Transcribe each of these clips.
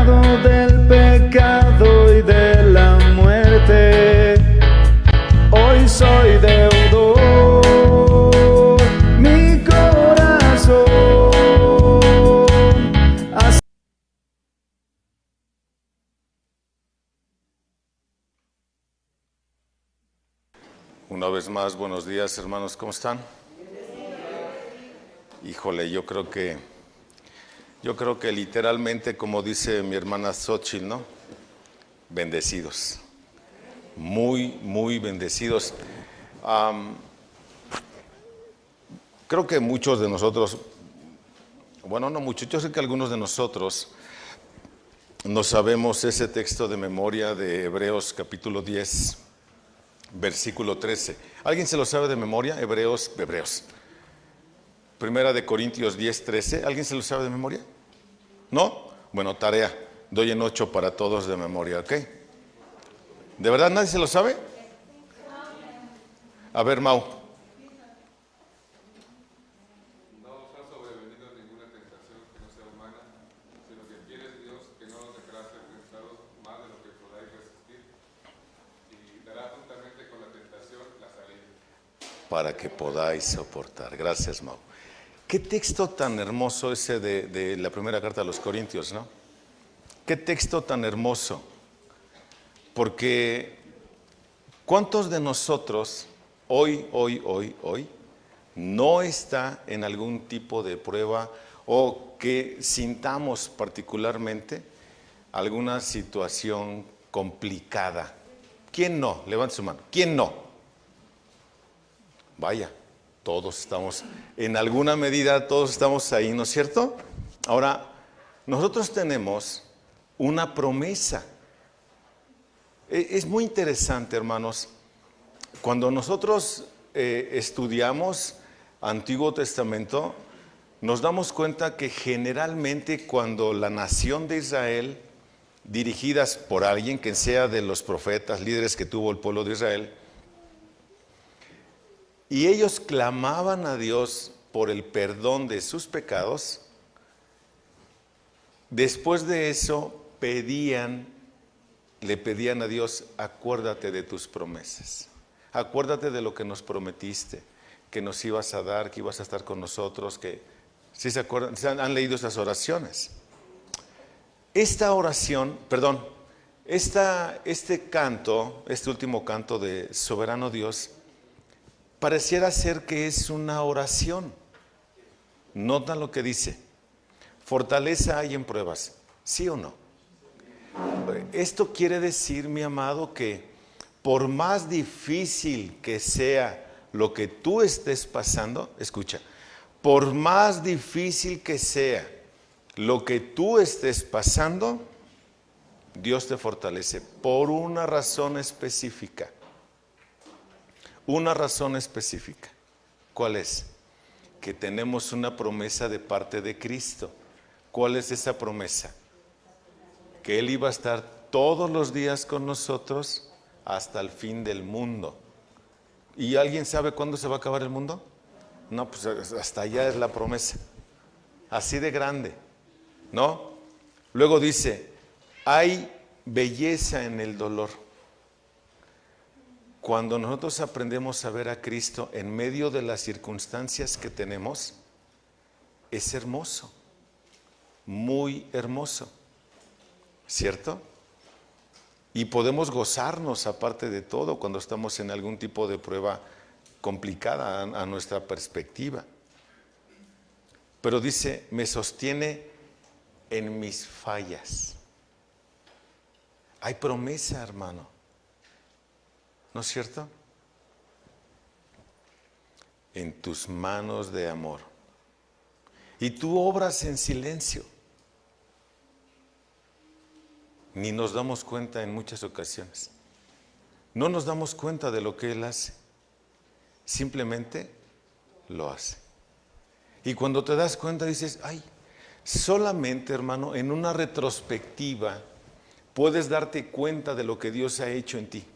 librado del pecado y de la muerte. Hoy soy deudor, mi corazón. Una vez más, buenos días, hermanos, ¿cómo están? Híjole, yo creo que literalmente, como dice mi hermana Xochitl, ¿no? Bendecidos. Muy, muy bendecidos. Creo que muchos de nosotros, bueno, no muchos, yo sé que algunos de nosotros no sabemos ese texto de memoria de Hebreos capítulo 10, versículo 13. ¿Alguien se lo sabe de memoria? Hebreos. Primera de Corintios 10, 13. ¿Alguien se lo sabe de memoria? ¿No? Bueno, tarea. Doy en 8 para todos de memoria, ¿ok? ¿De verdad nadie se lo sabe? A ver, Mau. No os ha sobrevenido ninguna tentación que no sea humana, sino que quiere Dios que no os dejará ser tentados más de lo que podáis resistir, y dará juntamente con la tentación la salida. Para que podáis soportar. Gracias, Mau. Qué texto tan hermoso ese de la primera carta a los Corintios, ¿no? Qué texto tan hermoso. Porque ¿cuántos de nosotros hoy no está en algún tipo de prueba o que sintamos particularmente alguna situación complicada? ¿Quién no? Levante su mano. ¿Quién no? Vaya, todos estamos, en alguna medida todos estamos ahí, ¿no es cierto? Ahora, nosotros tenemos una promesa. Es muy interesante, hermanos, cuando nosotros estudiamos Antiguo Testamento, nos damos cuenta que generalmente cuando la nación de Israel, dirigidas por alguien que sea de los profetas, líderes que tuvo el pueblo de Israel, y ellos clamaban a Dios por el perdón de sus pecados, después de eso le pedían a Dios, acuérdate de tus promesas, acuérdate de lo que nos prometiste, que nos ibas a dar, que ibas a estar con nosotros, que ¿sí se acuerdan? ¿Han leído esas oraciones? Esta oración, perdón, este canto, este último canto de Soberano Dios, pareciera ser que es una oración. Nota lo que dice. Fortaleza hay en pruebas, ¿sí o no? Esto quiere decir, mi amado, que por más difícil que sea lo que tú estés pasando, escucha, por más difícil que sea lo que tú estés pasando, Dios te fortalece por una razón específica. Una razón específica. ¿Cuál es? Que tenemos una promesa de parte de Cristo. ¿Cuál es esa promesa? Que Él iba a estar todos los días con nosotros hasta el fin del mundo. ¿Y alguien sabe cuándo se va a acabar el mundo? No, pues hasta allá es la promesa. Así de grande, ¿no? Luego dice, hay belleza en el dolor. Cuando nosotros aprendemos a ver a Cristo en medio de las circunstancias que tenemos, es hermoso, muy hermoso, ¿cierto? Y podemos gozarnos aparte de todo cuando estamos en algún tipo de prueba complicada a nuestra perspectiva. Pero dice, me sostiene en mis fallas. Hay promesa, hermano. ¿No es cierto? En tus manos de amor. Y tú obras en silencio. Ni nos damos cuenta en muchas ocasiones. No nos damos cuenta de lo que Él hace. Simplemente lo hace. Y cuando te das cuenta dices, ay, solamente, hermano, en una retrospectiva puedes darte cuenta de lo que Dios ha hecho en ti.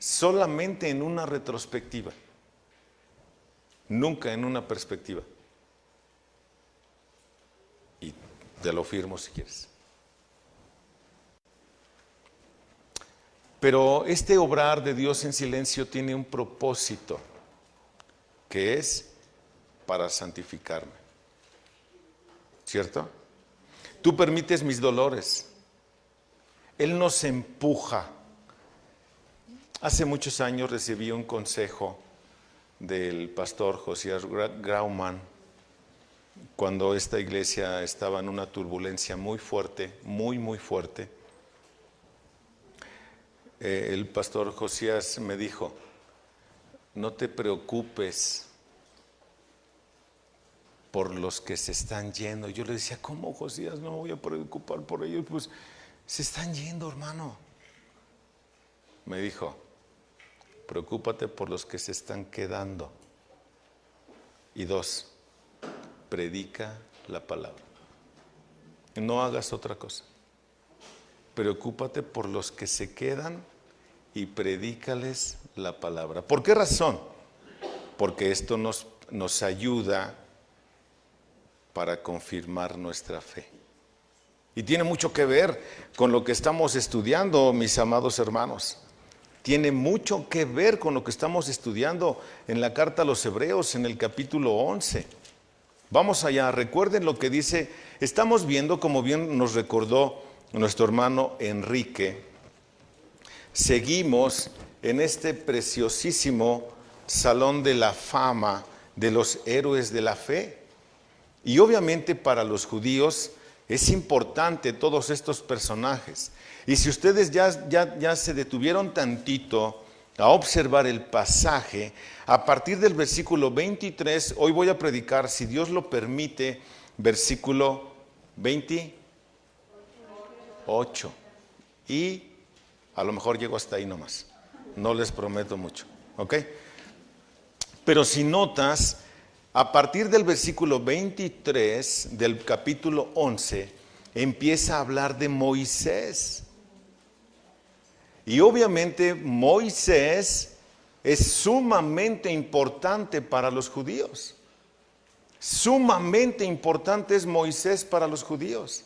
Solamente en una retrospectiva, nunca en una perspectiva. Y te lo firmo si quieres. Pero este obrar de Dios en silencio tiene un propósito, que es para santificarme. ¿Cierto? Tú permites mis dolores. Él nos empuja. Hace muchos años recibí un consejo del pastor Josías Grauman, cuando esta iglesia estaba en una turbulencia muy fuerte, muy fuerte. El pastor Josías me dijo: no te preocupes por los que se están yendo. Yo le decía: ¿cómo, Josías? No me voy a preocupar por ellos. Pues se están yendo, hermano. Me dijo: preocúpate por los que se están quedando. Y 2, predica la palabra. No hagas otra cosa. Preocúpate por los que se quedan y predícales la palabra. ¿Por qué razón? Porque esto nos ayuda para confirmar nuestra fe. Y tiene mucho que ver con lo que estamos estudiando, mis amados hermanos. Tiene mucho que ver con lo que estamos estudiando en la carta a los Hebreos, en el capítulo 11. Vamos allá, recuerden lo que dice. Estamos viendo, como bien nos recordó nuestro hermano Enrique, seguimos en este preciosísimo salón de la fama de los héroes de la fe. Y obviamente para los judíos es importante todos estos personajes. Y si ustedes ya se detuvieron tantito a observar el pasaje, a partir del versículo 23, hoy voy a predicar, si Dios lo permite, versículo 28. Y a lo mejor llego hasta ahí nomás. No les prometo mucho, ¿ok? Pero si notas, a partir del versículo 23 del capítulo 11, empieza a hablar de Moisés. Y obviamente Moisés es sumamente importante para los judíos. Sumamente importante es Moisés para los judíos.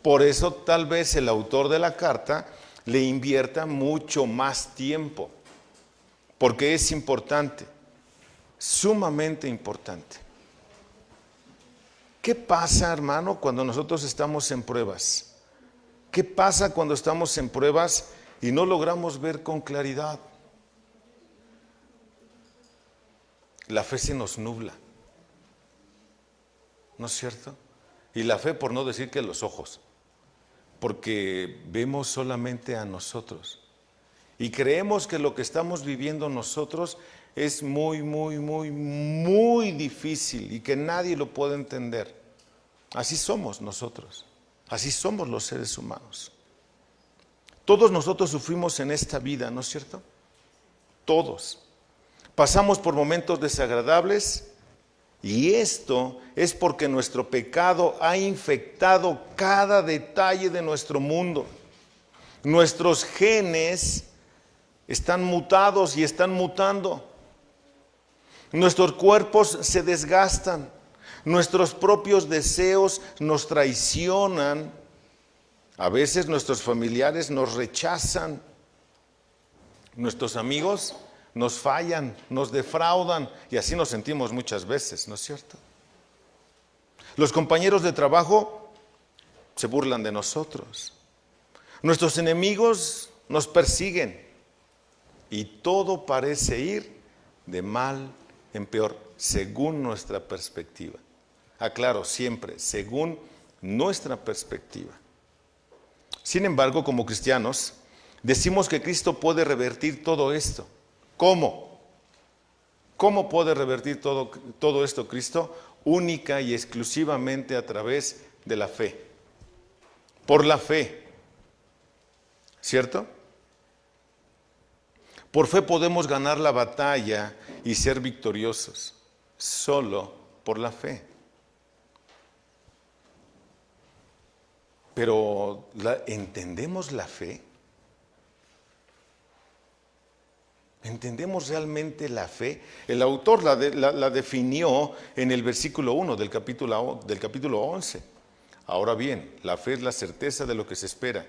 Por eso tal vez el autor de la carta le invierta mucho más tiempo, porque es importante, sumamente importante. ¿Qué pasa, hermano, cuando nosotros estamos en pruebas? ¿Qué pasa cuando estamos en pruebas y no logramos ver con claridad? La fe se nos nubla, ¿no es cierto? Y la fe, por no decir que los ojos, porque vemos solamente a nosotros y creemos que lo que estamos viviendo nosotros es muy difícil y que nadie lo puede entender. Así somos nosotros, así somos los seres humanos. Todos nosotros sufrimos en esta vida, ¿no es cierto? Todos. Pasamos por momentos desagradables y esto es porque nuestro pecado ha infectado cada detalle de nuestro mundo. Nuestros genes están mutados y están mutando. Nuestros cuerpos se desgastan. Nuestros propios deseos nos traicionan. A veces nuestros familiares nos rechazan. Nuestros amigos nos fallan, nos defraudan y así nos sentimos muchas veces, ¿no es cierto? Los compañeros de trabajo se burlan de nosotros. Nuestros enemigos nos persiguen y todo parece ir de mal en peor según nuestra perspectiva. Aclaro, siempre según nuestra perspectiva. Sin embargo, como cristianos, decimos que Cristo puede revertir todo esto. ¿Cómo? ¿Cómo puede revertir todo esto Cristo? Única y exclusivamente a través de la fe. Por la fe. ¿Cierto? Por fe podemos ganar la batalla y ser victoriosos. Solo por la fe. Pero ¿entendemos la fe? ¿Entendemos realmente la fe? El autor la definió en el versículo 1 del capítulo 11. Ahora bien, la fe es la certeza de lo que se espera,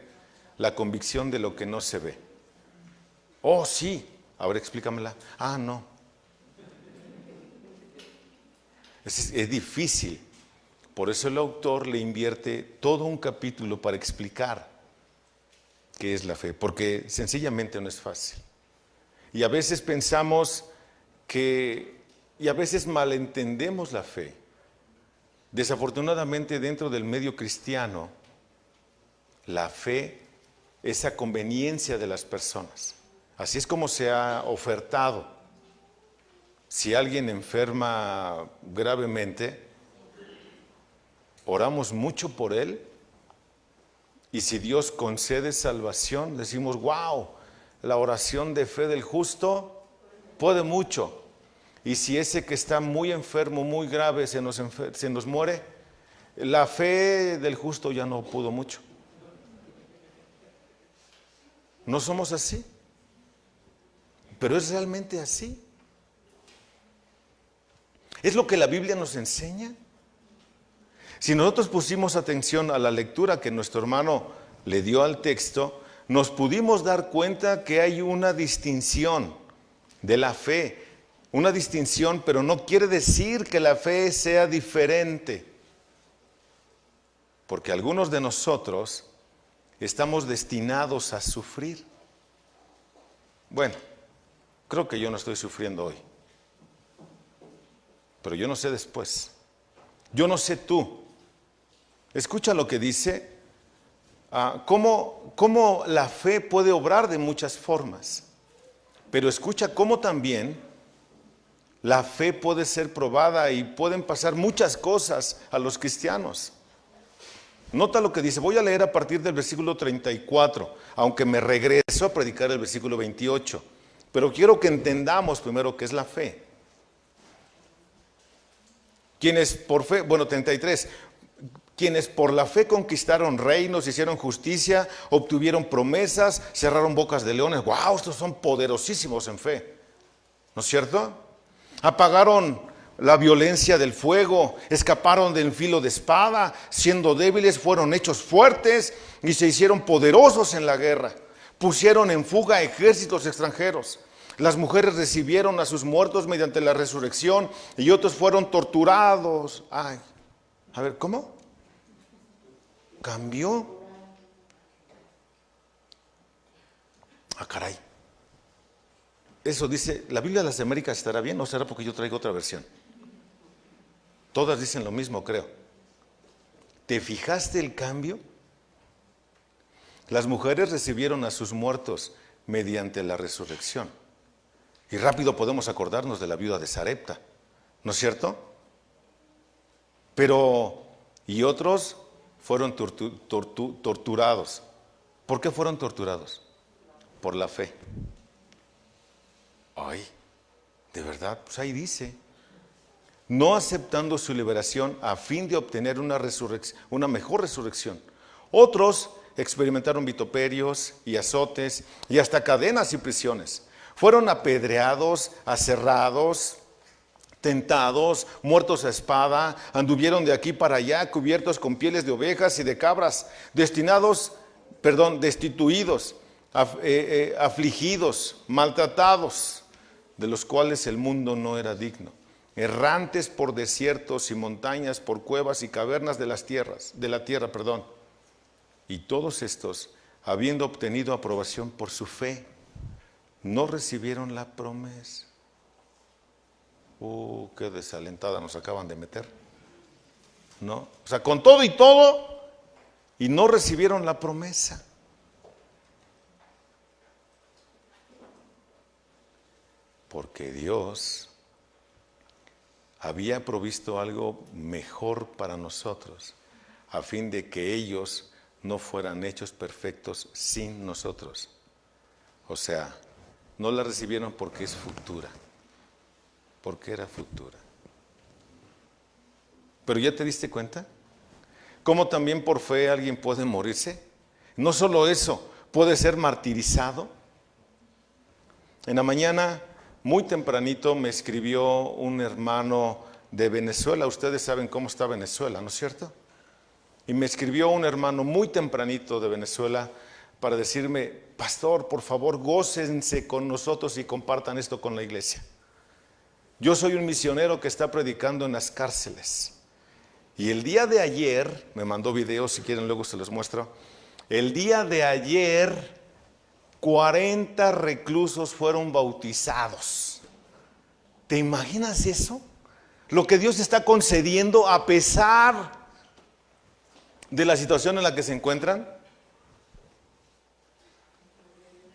la convicción de lo que no se ve. Oh, sí. A ver, explícamela. Ah, no. Es difícil. Por eso el autor le invierte todo un capítulo para explicar qué es la fe, porque sencillamente no es fácil. Y a veces pensamos y a veces malentendemos la fe. Desafortunadamente, dentro del medio cristiano, la fe es a conveniencia de las personas. Así es como se ha ofertado. Si alguien enferma gravemente, oramos mucho por él, y si Dios concede salvación, decimos, wow, la oración de fe del justo puede mucho. Y si ese que está muy enfermo, muy grave, se nos muere, la fe del justo ya no pudo mucho. No somos así, pero es realmente así. ¿Es lo que la Biblia nos enseña? Si nosotros pusimos atención a la lectura que nuestro hermano le dio al texto, nos pudimos dar cuenta que hay una distinción de la fe. Una distinción, pero no quiere decir que la fe sea diferente. Porque algunos de nosotros estamos destinados a sufrir. Bueno, creo que yo no estoy sufriendo hoy. Pero yo no sé después. Yo no sé tú. Escucha lo que dice. Cómo la fe puede obrar de muchas formas. Pero escucha cómo también la fe puede ser probada y pueden pasar muchas cosas a los cristianos. Nota lo que dice. Voy a leer a partir del versículo 34, aunque me regreso a predicar el versículo 28. Pero quiero que entendamos primero qué es la fe. Quienes por fe, 33, quienes por la fe conquistaron reinos, hicieron justicia, obtuvieron promesas, cerraron bocas de leones. ¡Wow! Estos son poderosísimos en fe. ¿No es cierto? Apagaron la violencia del fuego, escaparon del filo de espada, siendo débiles fueron hechos fuertes y se hicieron poderosos en la guerra. Pusieron en fuga ejércitos extranjeros. Las mujeres recibieron a sus muertos mediante la resurrección y otros fueron torturados. Ay, a ver, ¿cómo? ¿Cambió? Ah, caray. Eso dice, ¿la Biblia de las Américas estará bien o será porque yo traigo otra versión? Todas dicen lo mismo, creo. ¿Te fijaste el cambio? Las mujeres recibieron a sus muertos mediante la resurrección. Y rápido podemos acordarnos de la viuda de Sarepta, ¿no es cierto? Pero, y otros fueron torturados. ¿Por qué fueron torturados? Por la fe. Ay, de verdad, pues ahí dice. No aceptando su liberación a fin de obtener una mejor resurrección. Otros experimentaron vituperios y azotes y hasta cadenas y prisiones. Fueron apedreados, aserrados, tentados, muertos a espada, anduvieron de aquí para allá, cubiertos con pieles de ovejas y de cabras, destituidos, afligidos, maltratados, de los cuales el mundo no era digno, errantes por desiertos y montañas, por cuevas y cavernas de la tierra. Y todos estos, habiendo obtenido aprobación por su fe, no recibieron la promesa. Qué desalentada nos acaban de meter, ¿no? O sea, con todo, y no recibieron la promesa. Porque Dios había provisto algo mejor para nosotros, a fin de que ellos no fueran hechos perfectos sin nosotros. O sea, no la recibieron porque es futura, porque era futura. Pero ¿ya te diste cuenta? ¿Cómo también por fe alguien puede morirse? No solo eso, puede ser martirizado. En la mañana, muy tempranito, me escribió un hermano de Venezuela. Ustedes saben cómo está Venezuela, ¿no es cierto? Y me escribió un hermano muy tempranito de Venezuela para decirme: pastor, por favor, gócense con nosotros y compartan esto con la iglesia. Yo soy un misionero que está predicando en las cárceles. Y el día de ayer, me mandó videos, si quieren luego se los muestro. El día de ayer, 40 reclusos fueron bautizados. ¿Te imaginas eso? Lo que Dios está concediendo a pesar de la situación en la que se encuentran.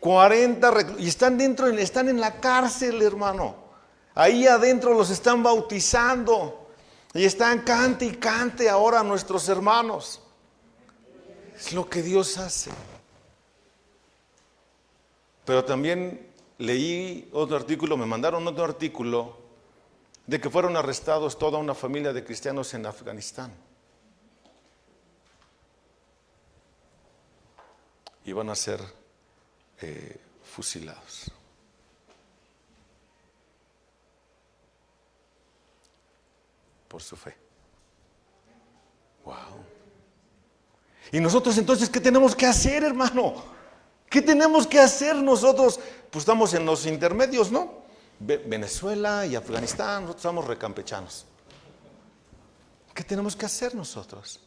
40 reclusos, y están en la cárcel, hermano. Ahí adentro los están bautizando. Y están cante y cante ahora a nuestros hermanos. Es lo que Dios hace. Pero también leí otro artículo, me mandaron otro artículo de que fueron arrestados toda una familia de cristianos en Afganistán. Y van a ser fusilados. Por su fe. Wow. Y nosotros entonces, ¿qué tenemos que hacer, hermano? ¿Qué tenemos que hacer nosotros? Pues estamos en los intermedios, ¿no? Venezuela y Afganistán, nosotros somos recampechanos. ¿Qué tenemos que hacer nosotros?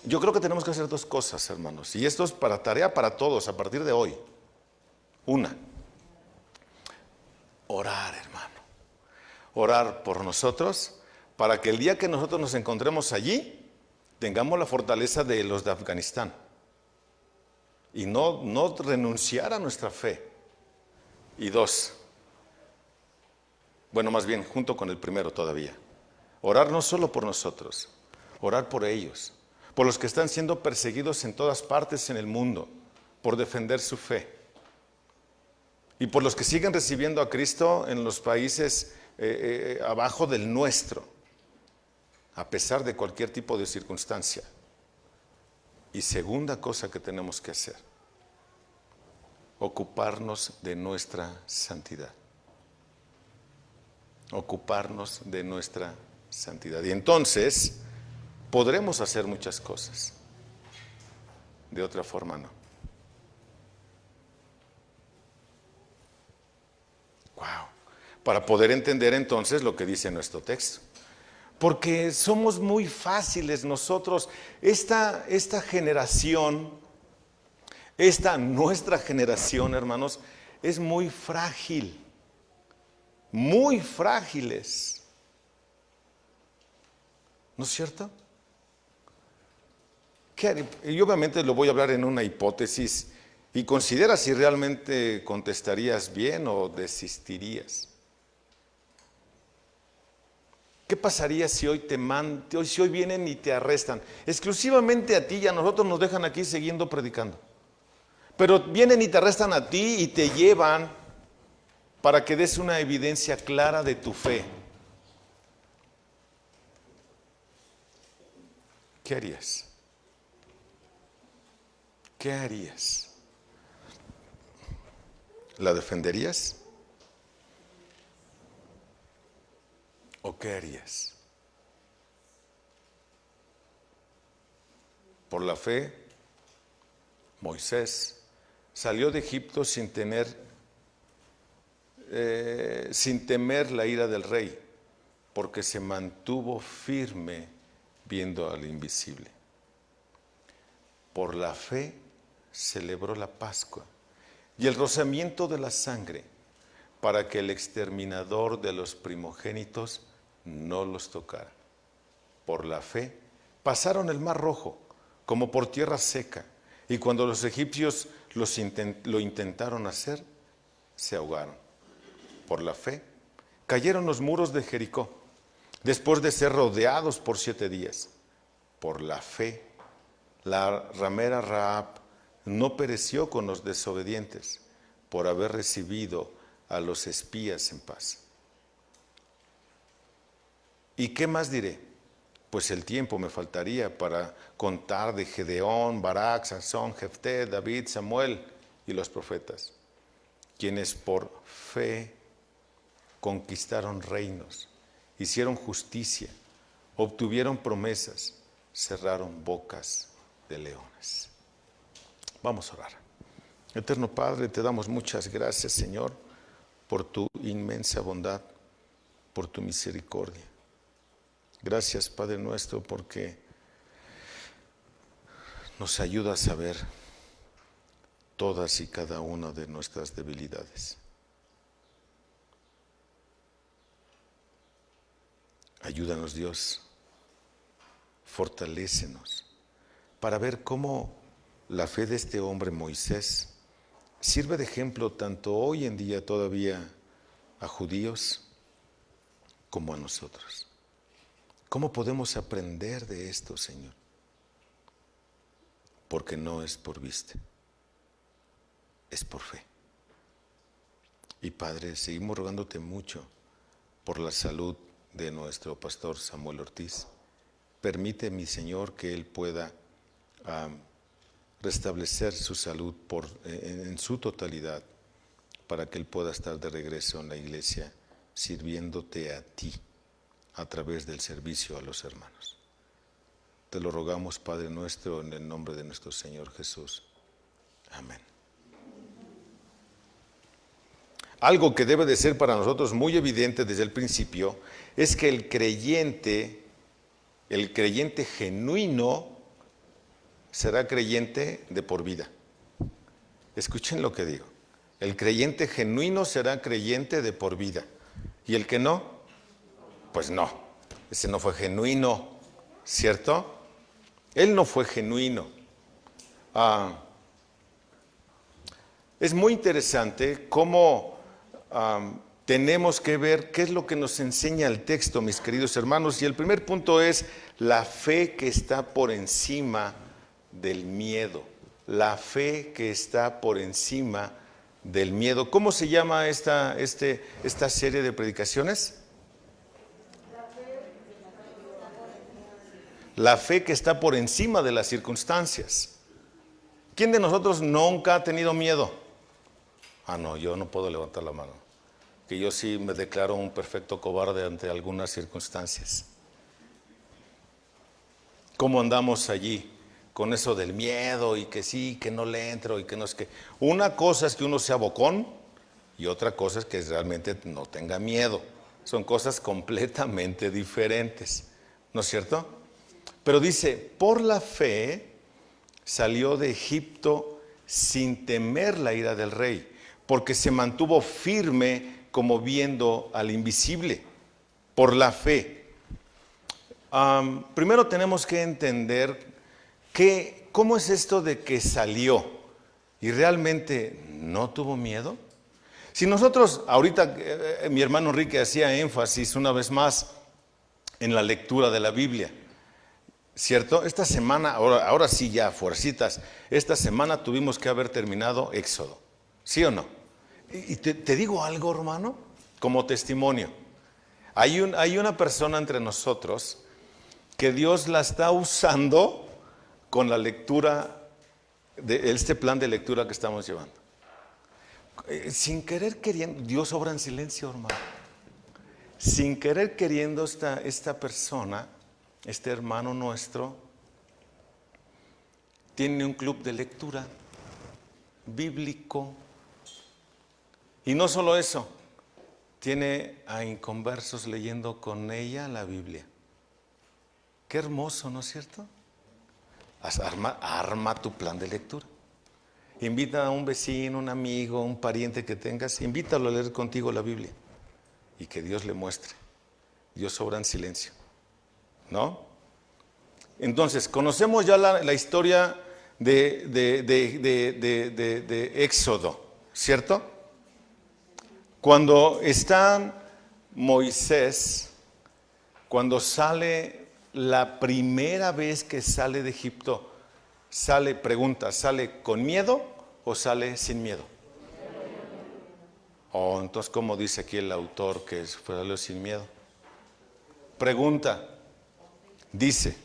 Yo creo que tenemos que hacer dos cosas, hermanos. Y esto es tarea para todos a partir de hoy. Una, orar, hermano. Orar por nosotros para que el día que nosotros nos encontremos allí tengamos la fortaleza de los de Afganistán y no renunciar a nuestra fe. Y dos, bueno, más bien junto con el primero todavía, orar no solo por nosotros, orar por ellos, por los que están siendo perseguidos en todas partes en el mundo por defender su fe, y por los que siguen recibiendo a Cristo en los países abajo del nuestro, a pesar de cualquier tipo de circunstancia. Y segunda cosa que tenemos que hacer, ocuparnos de nuestra santidad. Ocuparnos de nuestra santidad. Y entonces podremos hacer muchas cosas. De otra forma no. Wow. Para poder entender entonces lo que dice nuestro texto. Porque somos muy fáciles nosotros, esta generación, nuestra generación, hermanos, es muy frágil, muy frágiles. ¿No es cierto? Y obviamente lo voy a hablar en una hipótesis y considera si realmente contestarías bien o desistirías. ¿Qué pasaría si hoy si hoy vienen y te arrestan? Exclusivamente a ti y a nosotros nos dejan aquí siguiendo predicando. Pero vienen y te arrestan a ti y te llevan para que des una evidencia clara de tu fe. ¿Qué harías? ¿Qué harías? ¿La defenderías? ¿O qué harías? Por la fe, Moisés salió de Egipto sin temer la ira del rey, porque se mantuvo firme viendo al invisible. Por la fe celebró la Pascua y el rociamiento de la sangre, para que el exterminador de los primogénitos no los tocara. Por la fe pasaron el Mar Rojo como por tierra seca, y cuando los egipcios lo intentaron hacer, se ahogaron. Por la fe cayeron los muros de Jericó, después de ser rodeados por 7 días. Por la fe, la ramera Rahab no pereció con los desobedientes, por haber recibido a los espías en paz. ¿Y qué más diré? Pues el tiempo me faltaría para contar de Gedeón, Barak, Sansón, Jefté, David, Samuel y los profetas, quienes por fe conquistaron reinos, hicieron justicia, obtuvieron promesas, cerraron bocas de leones. Vamos a orar. Eterno Padre, te damos muchas gracias, Señor, por tu inmensa bondad, por tu misericordia. Gracias, Padre nuestro, porque nos ayudas a ver todas y cada una de nuestras debilidades. Ayúdanos, Dios, fortalécenos para ver cómo la fe de este hombre Moisés sirve de ejemplo tanto hoy en día todavía a judíos como a nosotros. ¿Cómo podemos aprender de esto, Señor? Porque no es por vista, es por fe. Y Padre, seguimos rogándote mucho por la salud de nuestro pastor Samuel Ortiz. Permite, mi Señor, que él pueda restablecer su salud en su totalidad, para que él pueda estar de regreso en la iglesia, sirviéndote a ti a través del servicio a los hermanos. Te lo rogamos, Padre nuestro, en el nombre de nuestro Señor Jesús. Amén. Algo que debe de ser para nosotros muy evidente desde el principio es que el creyente genuino será creyente de por vida. Escuchen lo que digo. El creyente genuino será creyente de por vida. ¿Y el que no? Pues no. Ese no fue genuino, ¿cierto? Él no fue genuino. Es muy interesante cómo tenemos que ver qué es lo que nos enseña el texto, mis queridos hermanos. Y el primer punto es la fe que está por encima del miedo. La fe que está por encima del miedo. ¿Cómo se llama esta serie de predicaciones? La fe que está por encima de las circunstancias. ¿Quién de nosotros nunca ha tenido miedo? No, yo no puedo levantar la mano. Que yo sí me declaro un perfecto cobarde ante algunas circunstancias. ¿Cómo andamos allí con eso del miedo y que sí, que no le entro y que no es que? Una cosa es que uno sea bocón y otra cosa es que realmente no tenga miedo. Son cosas completamente diferentes, ¿no es cierto? Pero dice, por la fe salió de Egipto sin temer la ira del rey, porque se mantuvo firme como viendo al invisible. Por la fe. Primero tenemos que entender cómo es esto de que salió y realmente no tuvo miedo. Si nosotros, ahorita mi hermano Enrique hacía énfasis una vez más en la lectura de la Biblia, ¿cierto? Esta semana, ahora sí ya, fuercitas, esta semana tuvimos que haber terminado Éxodo, ¿sí o no? Y te digo algo, hermano, como testimonio. Hay una persona entre nosotros que Dios la está usando con la lectura de este plan de lectura que estamos llevando. Sin querer queriendo, Dios obra en silencio, hermano. Sin querer queriendo esta persona, este hermano nuestro, tiene un club de lectura bíblico. Y no solo eso, tiene a inconversos leyendo con ella la Biblia. Qué hermoso, ¿no es cierto? Arma tu plan de lectura. Invita a un vecino, un amigo, un pariente que tengas, invítalo a leer contigo la Biblia y que Dios le muestre. Dios obra en silencio, ¿no? Entonces, conocemos ya la historia de Éxodo, ¿cierto? Cuando está Moisés, cuando sale la primera vez que sale de Egipto, ¿sale con miedo o sale sin miedo? Entonces, ¿cómo dice aquí el autor que salió sin miedo? Pregunta, dice,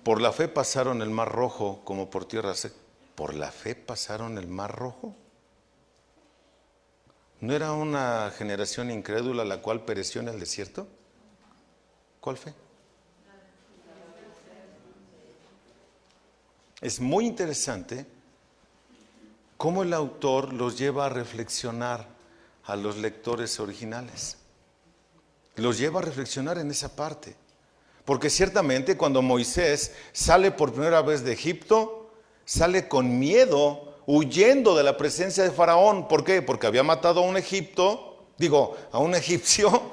por la fe pasaron el mar rojo como por tierra seca. ¿Por la fe pasaron el mar rojo? ¿No era una generación incrédula la cual pereció en el desierto? ¿Cuál fe? es muy interesante cómo el autor los lleva a reflexionar a los lectores originales. Los lleva a reflexionar en esa parte. Porque ciertamente cuando Moisés sale por primera vez de Egipto, sale con miedo, huyendo de la presencia de Faraón. ¿Por qué? Porque había matado a un a un egipcio.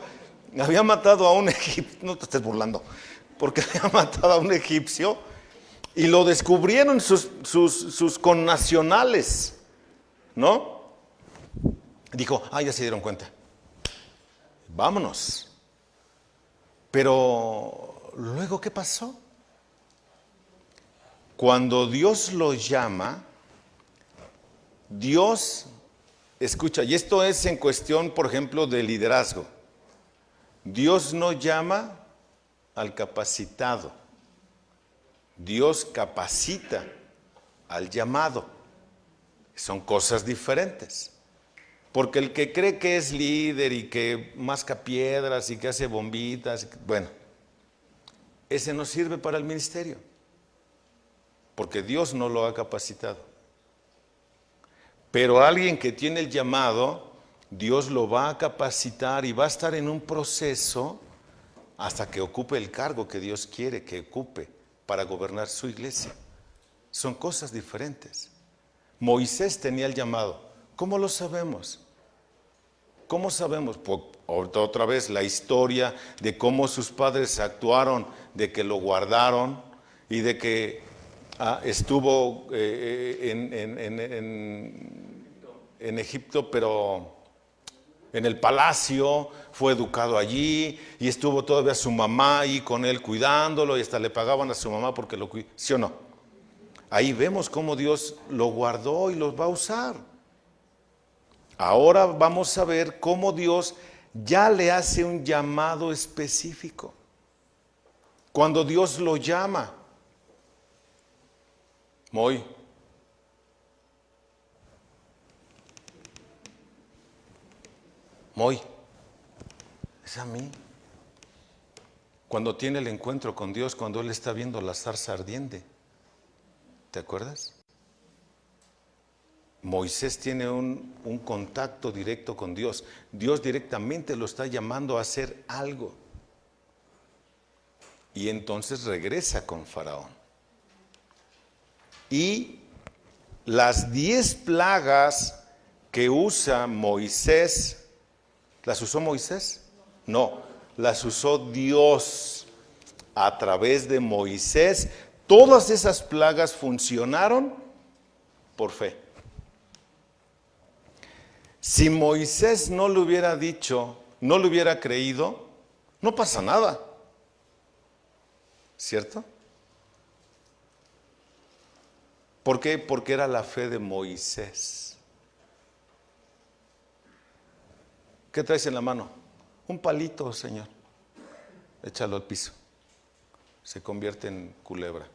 Había matado a un egipcio, no te estés burlando, porque había matado a un egipcio y lo descubrieron sus connacionales, ¿no? Dijo, ya se dieron cuenta, vámonos. Pero luego, ¿qué pasó? Cuando Dios lo llama, Dios escucha, y esto es en cuestión, por ejemplo, de liderazgo. Dios no llama al capacitado, Dios capacita al llamado. Son cosas diferentes. Porque el que cree que es líder y que masca piedras y que hace bombitas, bueno, ese no sirve para el ministerio, porque Dios no lo ha capacitado. Pero alguien que tiene el llamado, Dios lo va a capacitar y va a estar en un proceso hasta que ocupe el cargo que Dios quiere que ocupe para gobernar su iglesia. Son cosas diferentes. Moisés tenía el llamado. ¿Cómo lo sabemos? ¿Cómo sabemos? Otra vez la historia de cómo sus padres actuaron, de que lo guardaron y de que estuvo en Egipto, pero en el palacio, fue educado allí y estuvo todavía su mamá ahí con él cuidándolo y hasta le pagaban a su mamá porque lo cuidó, ¿sí o no? Ahí vemos cómo Dios lo guardó y los va a usar. Ahora vamos a ver cómo Dios ya le hace un llamado específico. Cuando Dios lo llama, Moy, es a mí. Cuando tiene el encuentro con Dios, cuando él está viendo la zarza ardiente, ¿te acuerdas? Moisés tiene un contacto directo con Dios. Dios directamente lo está llamando a hacer algo. Y entonces regresa con Faraón. Y las 10 plagas que usa Moisés, ¿las usó Moisés? No, las usó Dios a través de Moisés. Todas esas plagas funcionaron por fe. Si Moisés no le hubiera dicho, no le hubiera creído, no pasa nada. ¿Cierto? ¿Por qué? Porque era la fe de Moisés. ¿Qué traes en la mano? Un palito, Señor. Échalo al piso. Se convierte en culebra.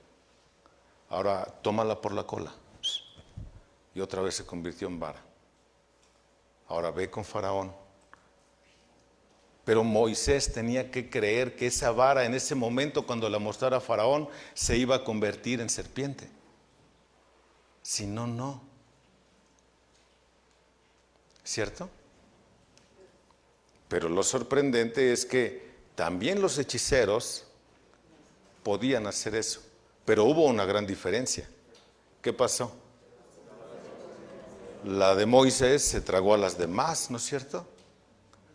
Ahora tómala por la cola. Y otra vez se convirtió en vara. Ahora ve con Faraón. Pero Moisés tenía que creer que esa vara en ese momento, cuando la mostrara a Faraón, se iba a convertir en serpiente. Si no, no. ¿Cierto? Pero lo sorprendente es que también los hechiceros podían hacer eso. Pero hubo una gran diferencia. ¿Qué pasó? La de Moisés se tragó a las demás, ¿no es cierto?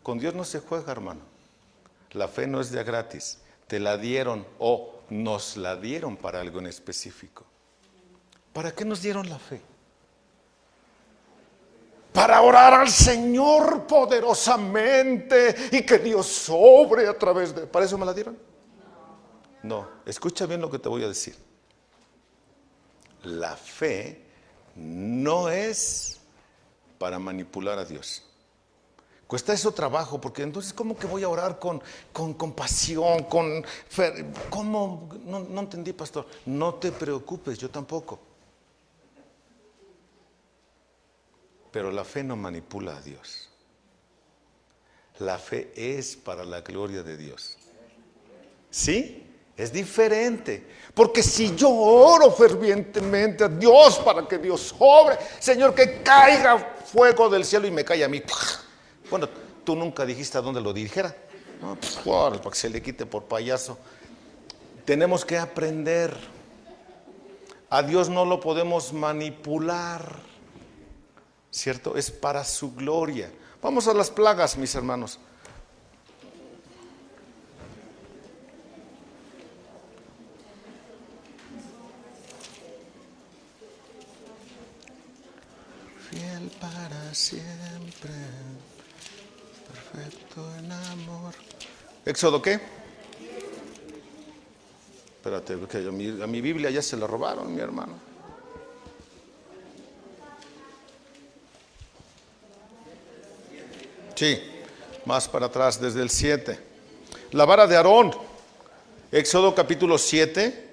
Con Dios no se juega, hermano. La fe no es de a gratis. Te la dieron o nos la dieron para algo en específico. ¿Para qué nos dieron la fe? Para orar al Señor poderosamente y que Dios sobre a través de... ¿Para eso me la dieron? No, escucha bien lo que te voy a decir. La fe no es para manipular a Dios. Cuesta eso trabajo, porque entonces ¿cómo que voy a orar con compasión, con fe? ¿Cómo? No entendí, pastor. No te preocupes, yo tampoco. Pero la fe no manipula a Dios. La fe es para la gloria de Dios. ¿Sí? Es diferente. Porque si yo oro fervientemente a Dios para que Dios obre, Señor, que caiga fuego del cielo y me cae a mí. Bueno, tú nunca dijiste a dónde lo dirigiera. No, para que se le quite por payaso. Tenemos que aprender. A Dios no lo podemos manipular, ¿cierto? Es para su gloria. Vamos a las plagas, mis hermanos. Fiel para siempre, perfecto en amor. ¿Éxodo qué? Espérate, que a mi Biblia ya se la robaron, mi hermano. Sí, más para atrás, desde el 7. La vara de Aarón, Éxodo capítulo 7.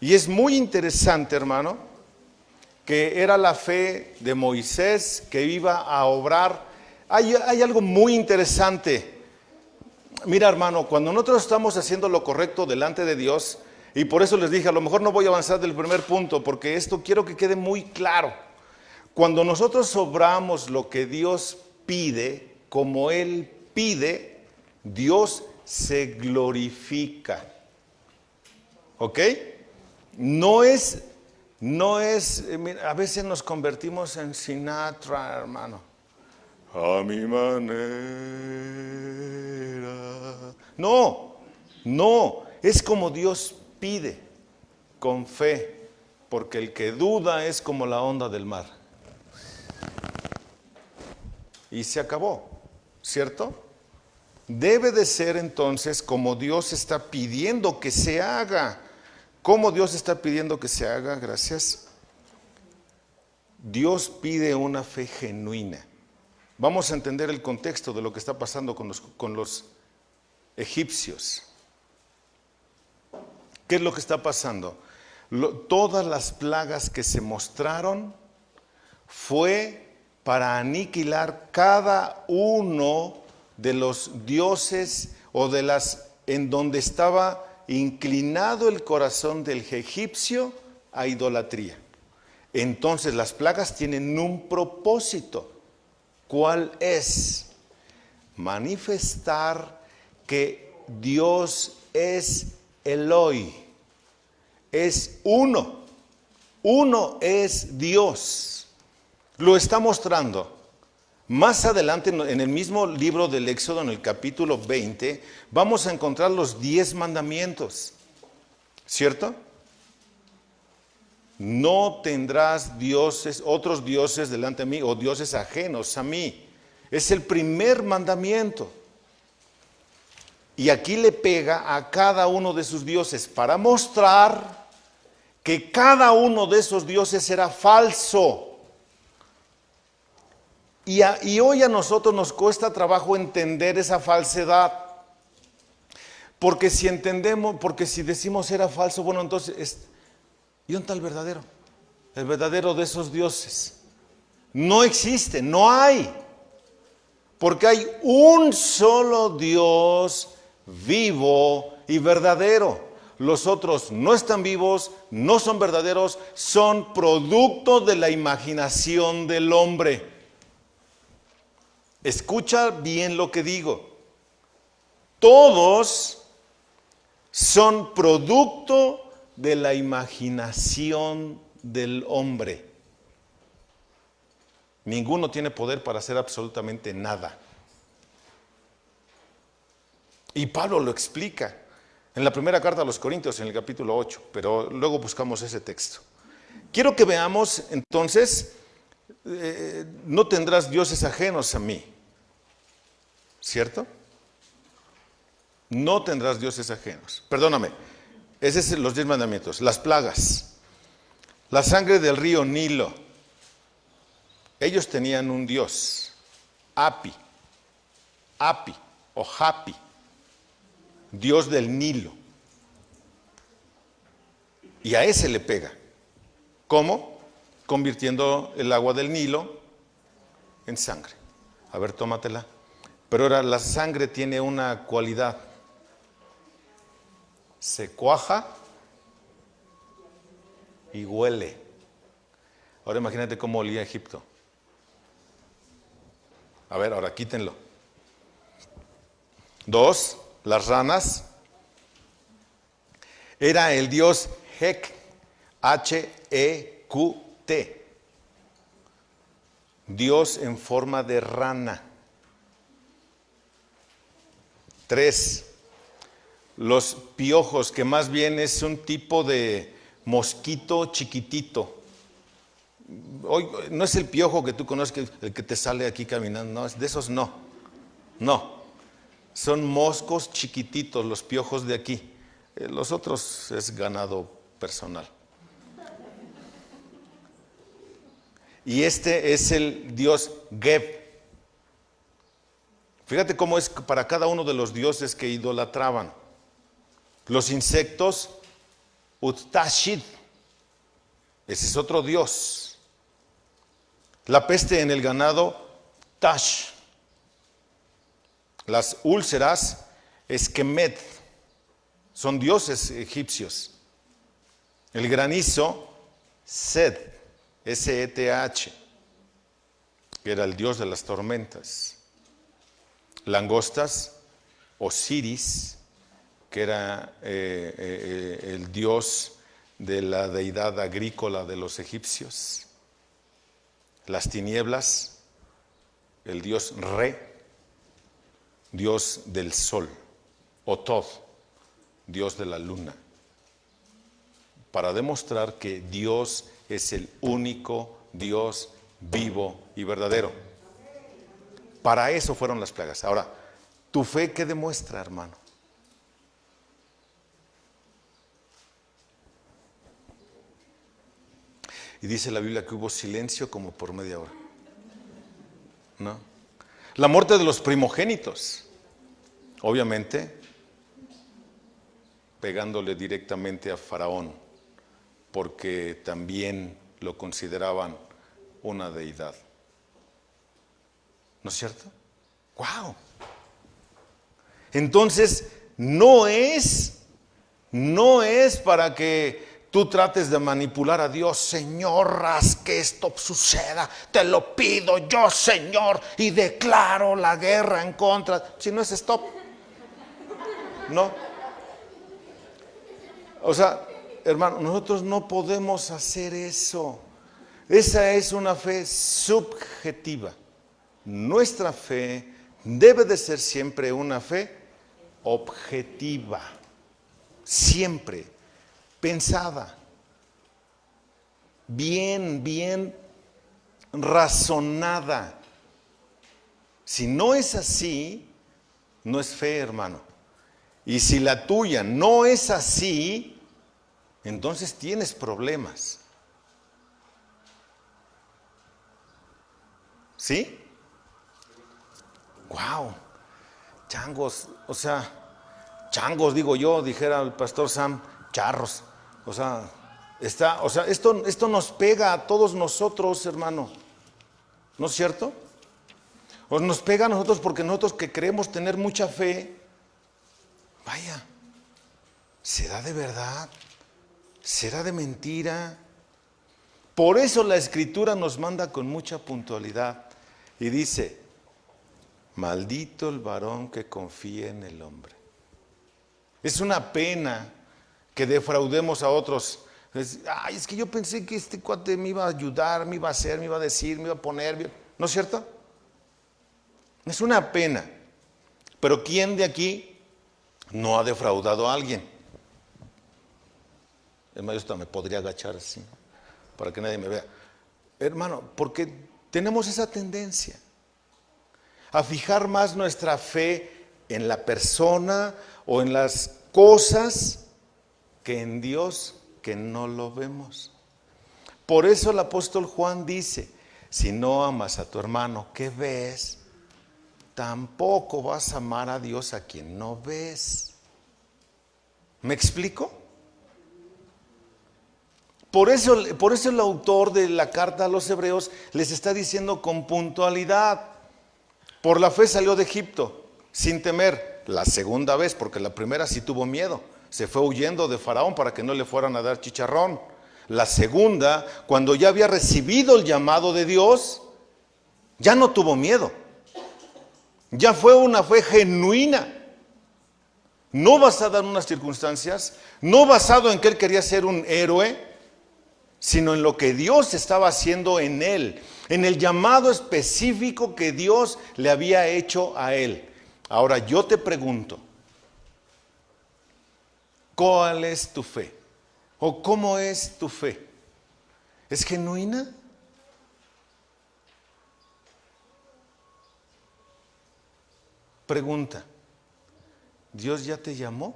Y es muy interesante, hermano, que era la fe de Moisés que iba a obrar. Hay algo muy interesante. Mira, hermano, cuando nosotros estamos haciendo lo correcto delante de Dios, y por eso les dije, a lo mejor no voy a avanzar del primer punto, porque esto quiero que quede muy claro. Cuando nosotros obramos lo que Dios pide, como Él pide, Dios se glorifica. ¿Ok? No es, mira, a veces nos convertimos en Sinatra, hermano. A mi manera. No, es como Dios pide, con fe, porque el que duda es como la onda del mar. Y se acabó, ¿cierto? Debe de ser entonces como Dios está pidiendo que se haga. ¿Cómo Dios está pidiendo que se haga? Gracias. Dios pide una fe genuina. Vamos a entender el contexto de lo que está pasando con los egipcios. ¿Qué es lo que está pasando? Todas las plagas que se mostraron fue para aniquilar cada uno de los dioses o de las en donde estaba inclinado el corazón del egipcio a idolatría. Entonces las plagas tienen un propósito. ¿Cuál es? Manifestar que Dios es Eloi, es uno es Dios. Lo está mostrando. Más adelante en el mismo libro del Éxodo, en el capítulo 20, vamos a encontrar los 10 mandamientos, ¿cierto? No tendrás dioses, otros dioses delante de mí, o dioses ajenos a mí. Es el primer mandamiento. Y aquí le pega a cada uno de sus dioses para mostrar que cada uno de esos dioses era falso. Y hoy a nosotros nos cuesta trabajo entender esa falsedad. Porque si entendemos, porque si decimos era falso, bueno, entonces, ¿y dónde está el verdadero? El verdadero de esos dioses. No existe, no hay. Porque hay un solo Dios vivo y verdadero. Los otros no están vivos, no son verdaderos, son producto de la imaginación del hombre. Escucha bien lo que digo. Todos son producto de la imaginación del hombre. Ninguno tiene poder para hacer absolutamente nada. Y Pablo lo explica en la primera carta a los Corintios, en el capítulo 8, pero luego buscamos ese texto. Quiero que veamos entonces, no tendrás dioses ajenos a mí, ¿cierto? No tendrás dioses ajenos. Perdóname, ese es los 10 mandamientos. Las plagas, la sangre del río Nilo. Ellos tenían un dios, Api o Hapi, dios del Nilo. Y a ese le pega. ¿Cómo? Convirtiendo el agua del Nilo en sangre. A ver, tómatela. Pero ahora la sangre tiene una cualidad. se cuaja y huele. Ahora imagínate cómo olía Egipto. A ver, ahora quítenlo. 2, las ranas. Era el dios Hek, H-E-Q-T. Dios en forma de rana. 3, los piojos, que más bien es un tipo de mosquito chiquitito. Hoy, no es el piojo que tú conoces, el que te sale aquí caminando, no, de esos no. No, son moscos chiquititos, los piojos de aquí. Los otros es ganado personal. Y este es el dios Geb. Fíjate cómo es para cada uno de los dioses que idolatraban. Los insectos, Uttashid. Ese es otro dios. La peste en el ganado, Tash. Las úlceras, Esquemet. Son dioses egipcios. El granizo, Seth, S-E-T-H, que era el dios de las tormentas. Langostas, Osiris, que era el dios de la deidad agrícola de los egipcios. Las tinieblas, el dios Re, dios del sol. Otod, dios de la luna. Para demostrar que Dios es el único Dios vivo y verdadero. Para eso fueron las plagas. Ahora, ¿tu fe qué demuestra, hermano? Y dice la Biblia que hubo silencio como por media hora. ¿No? La muerte de los primogénitos. Obviamente, pegándole directamente a Faraón, porque también lo consideraban una deidad. ¿No es cierto? ¡Wow! Entonces, no es para que tú trates de manipular a Dios. Señor, haz que esto suceda, te lo pido yo, Señor, y declaro la guerra en contra. Si no es stop. No. O sea, hermano, nosotros no podemos hacer eso. Esa es una fe subjetiva. Nuestra fe debe de ser siempre una fe objetiva, siempre pensada, bien razonada. Si no es así, no es fe, hermano. Y si la tuya no es así, entonces tienes problemas. ¿Sí? ¡Wow! Changos, o sea, changos digo yo, dijera el pastor Sam, charros. O sea, esto nos pega a todos nosotros, hermano. ¿No es cierto? O nos pega a nosotros porque nosotros que creemos tener mucha fe, vaya, ¿será de verdad? ¿Será de mentira? Por eso la Escritura nos manda con mucha puntualidad y dice: maldito el varón que confía en el hombre. Es una pena que defraudemos a otros. Es que yo pensé que este cuate me iba a ayudar, me iba a hacer, me iba a decir, me iba a poner. ¿No es cierto? Es una pena. Pero ¿quién de aquí no ha defraudado a alguien? Hermano, yo hasta me podría agachar así, para que nadie me vea. Hermano, porque tenemos esa tendencia a fijar más nuestra fe en la persona o en las cosas que en Dios, que no lo vemos. Por eso el apóstol Juan dice: si no amas a tu hermano que ves, tampoco vas a amar a Dios a quien no ves. ¿Me explico? Por eso el autor de la carta a los Hebreos les está diciendo con puntualidad: por la fe salió de Egipto sin temer, la segunda vez, porque la primera sí tuvo miedo. Se fue huyendo de Faraón para que no le fueran a dar chicharrón. La segunda, cuando ya había recibido el llamado de Dios, ya no tuvo miedo. Ya fue una fe genuina. No basada en unas circunstancias, no basado en que él quería ser un héroe, sino en lo que Dios estaba haciendo en él, en el llamado específico que Dios le había hecho a él. Ahora yo te pregunto, ¿cuál es tu fe? ¿O cómo es tu fe? ¿Es genuina? Pregunta, ¿Dios ya te llamó?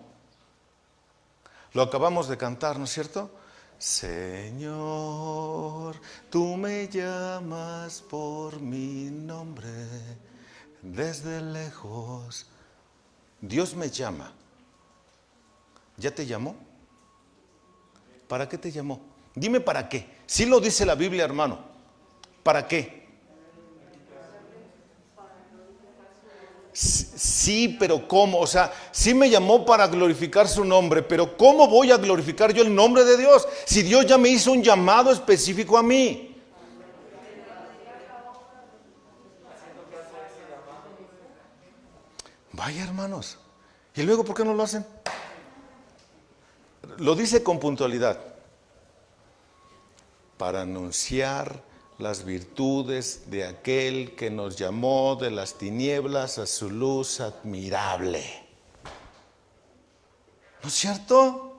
Lo acabamos de cantar, ¿no es cierto? Señor, tú me llamas por mi nombre, desde lejos. Dios me llama. ¿Ya te llamó? ¿Para qué te llamó? Dime para qué. Sí lo dice la Biblia, hermano. ¿Para qué? Sí, pero ¿cómo? O sea, sí me llamó para glorificar su nombre, pero ¿cómo voy a glorificar yo el nombre de Dios? Si Dios ya me hizo un llamado específico a mí. Vaya, hermanos. ¿Y luego por qué no lo hacen? Lo dice con puntualidad. Para anunciar las virtudes de aquel que nos llamó de las tinieblas a su luz admirable. ¿No es cierto?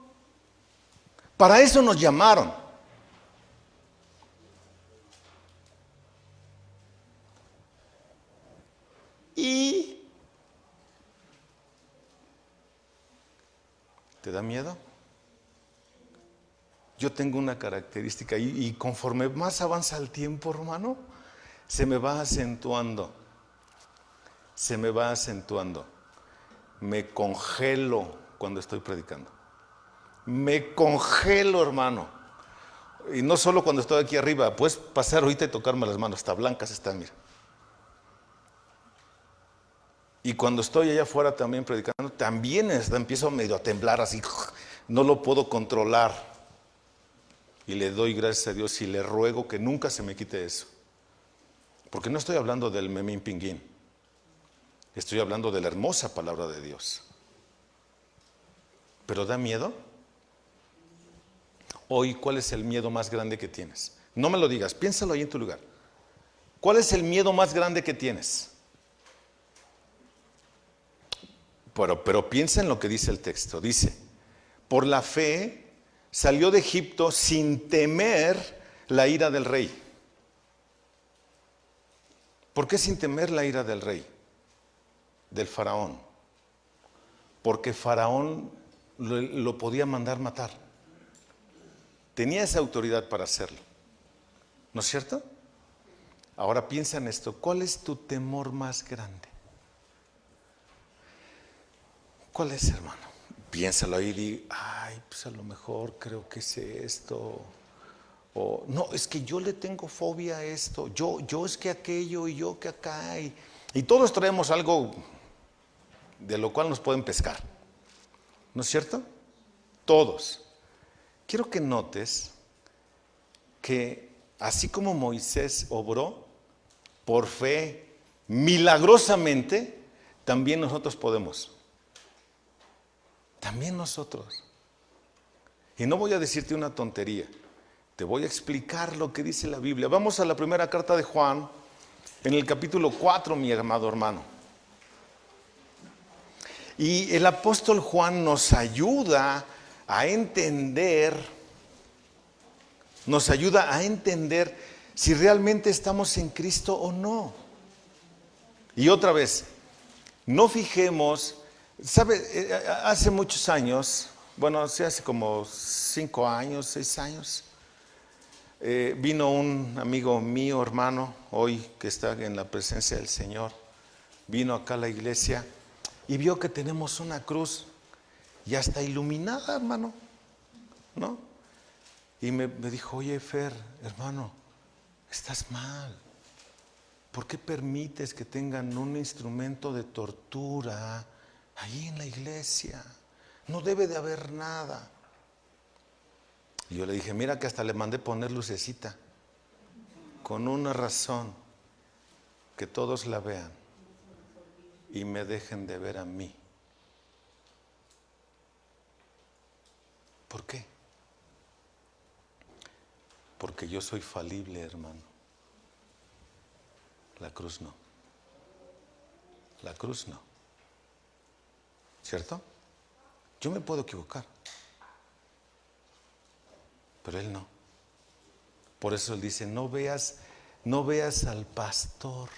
Para eso nos llamaron. ¿Y te da miedo? Yo tengo una característica y conforme más avanza el tiempo, hermano, se me va acentuando. Se me va acentuando. Me congelo cuando estoy predicando. Me congelo, hermano. Y no solo cuando estoy aquí arriba, puedes pasar ahorita y tocarme las manos, hasta blancas están, mira. Y cuando estoy allá afuera también predicando, también empiezo medio a temblar así, no lo puedo controlar. Y le doy gracias a Dios y le ruego que nunca se me quite eso. Porque no estoy hablando del memín pinguín. Estoy hablando de la hermosa palabra de Dios. ¿Pero da miedo? Hoy, ¿cuál es el miedo más grande que tienes? No me lo digas, piénsalo ahí en tu lugar. ¿Cuál es el miedo más grande que tienes? Pero piensa en lo que dice el texto. Dice, por la fe salió de Egipto sin temer la ira del rey. ¿Por qué sin temer la ira del rey? Del faraón. Porque faraón lo podía mandar matar. Tenía esa autoridad para hacerlo. ¿No es cierto? Ahora piensa en esto. ¿Cuál es tu temor más grande? ¿Cuál es, hermano? Piénsalo ahí y di, ay, pues a lo mejor creo que es esto. O no, es que yo le tengo fobia a esto. Yo es que aquello y yo que acá. Y todos traemos algo de lo cual nos pueden pescar. ¿No es cierto? Todos. Quiero que notes que así como Moisés obró por fe milagrosamente, también nosotros podemos. También nosotros. Y no voy a decirte una tontería. Te voy a explicar lo que dice la Biblia. Vamos a la primera carta de Juan, en el capítulo 4, mi amado hermano. Y el apóstol Juan nos ayuda a entender, si realmente estamos en Cristo o no. Y otra vez, no fijemos. ¿Sabe? Hace muchos años, bueno, hace como 5 años, 6 años, vino un amigo mío, hermano, hoy que está en la presencia del Señor, vino acá a la iglesia y vio que tenemos una cruz ya está iluminada, hermano, ¿no? Y me dijo, oye, Fer, hermano, estás mal. ¿Por qué permites que tengan un instrumento de tortura ahí en la iglesia? No debe de haber nada. Y yo le dije, mira que hasta le mandé poner lucecita, con una razón, que todos la vean y me dejen de ver a mí. ¿Por qué? Porque yo soy falible, hermano. La cruz no. La cruz no. ¿Cierto? Yo me puedo equivocar, pero él no. Por eso él dice, no veas al pastor,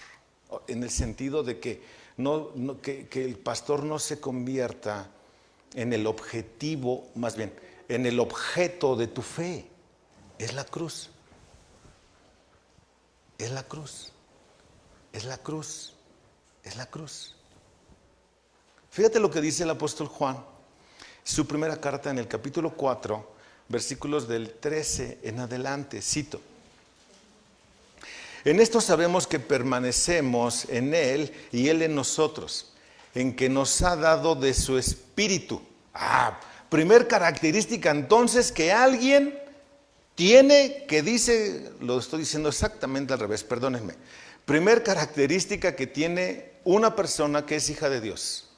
en el sentido de que, que el pastor no se convierta en el objetivo, más bien, en el objeto de tu fe. Es la cruz. Es la cruz. Es la cruz. Es la cruz. Fíjate lo que dice el apóstol Juan, su primera carta en el capítulo 4, versículos del 13 en adelante, cito. En esto sabemos que permanecemos en Él y Él en nosotros, en que nos ha dado de su Espíritu. Primer característica entonces que alguien tiene, que dice, lo estoy diciendo exactamente al revés, perdónenme. Primer característica que tiene una persona que es hija de Dios.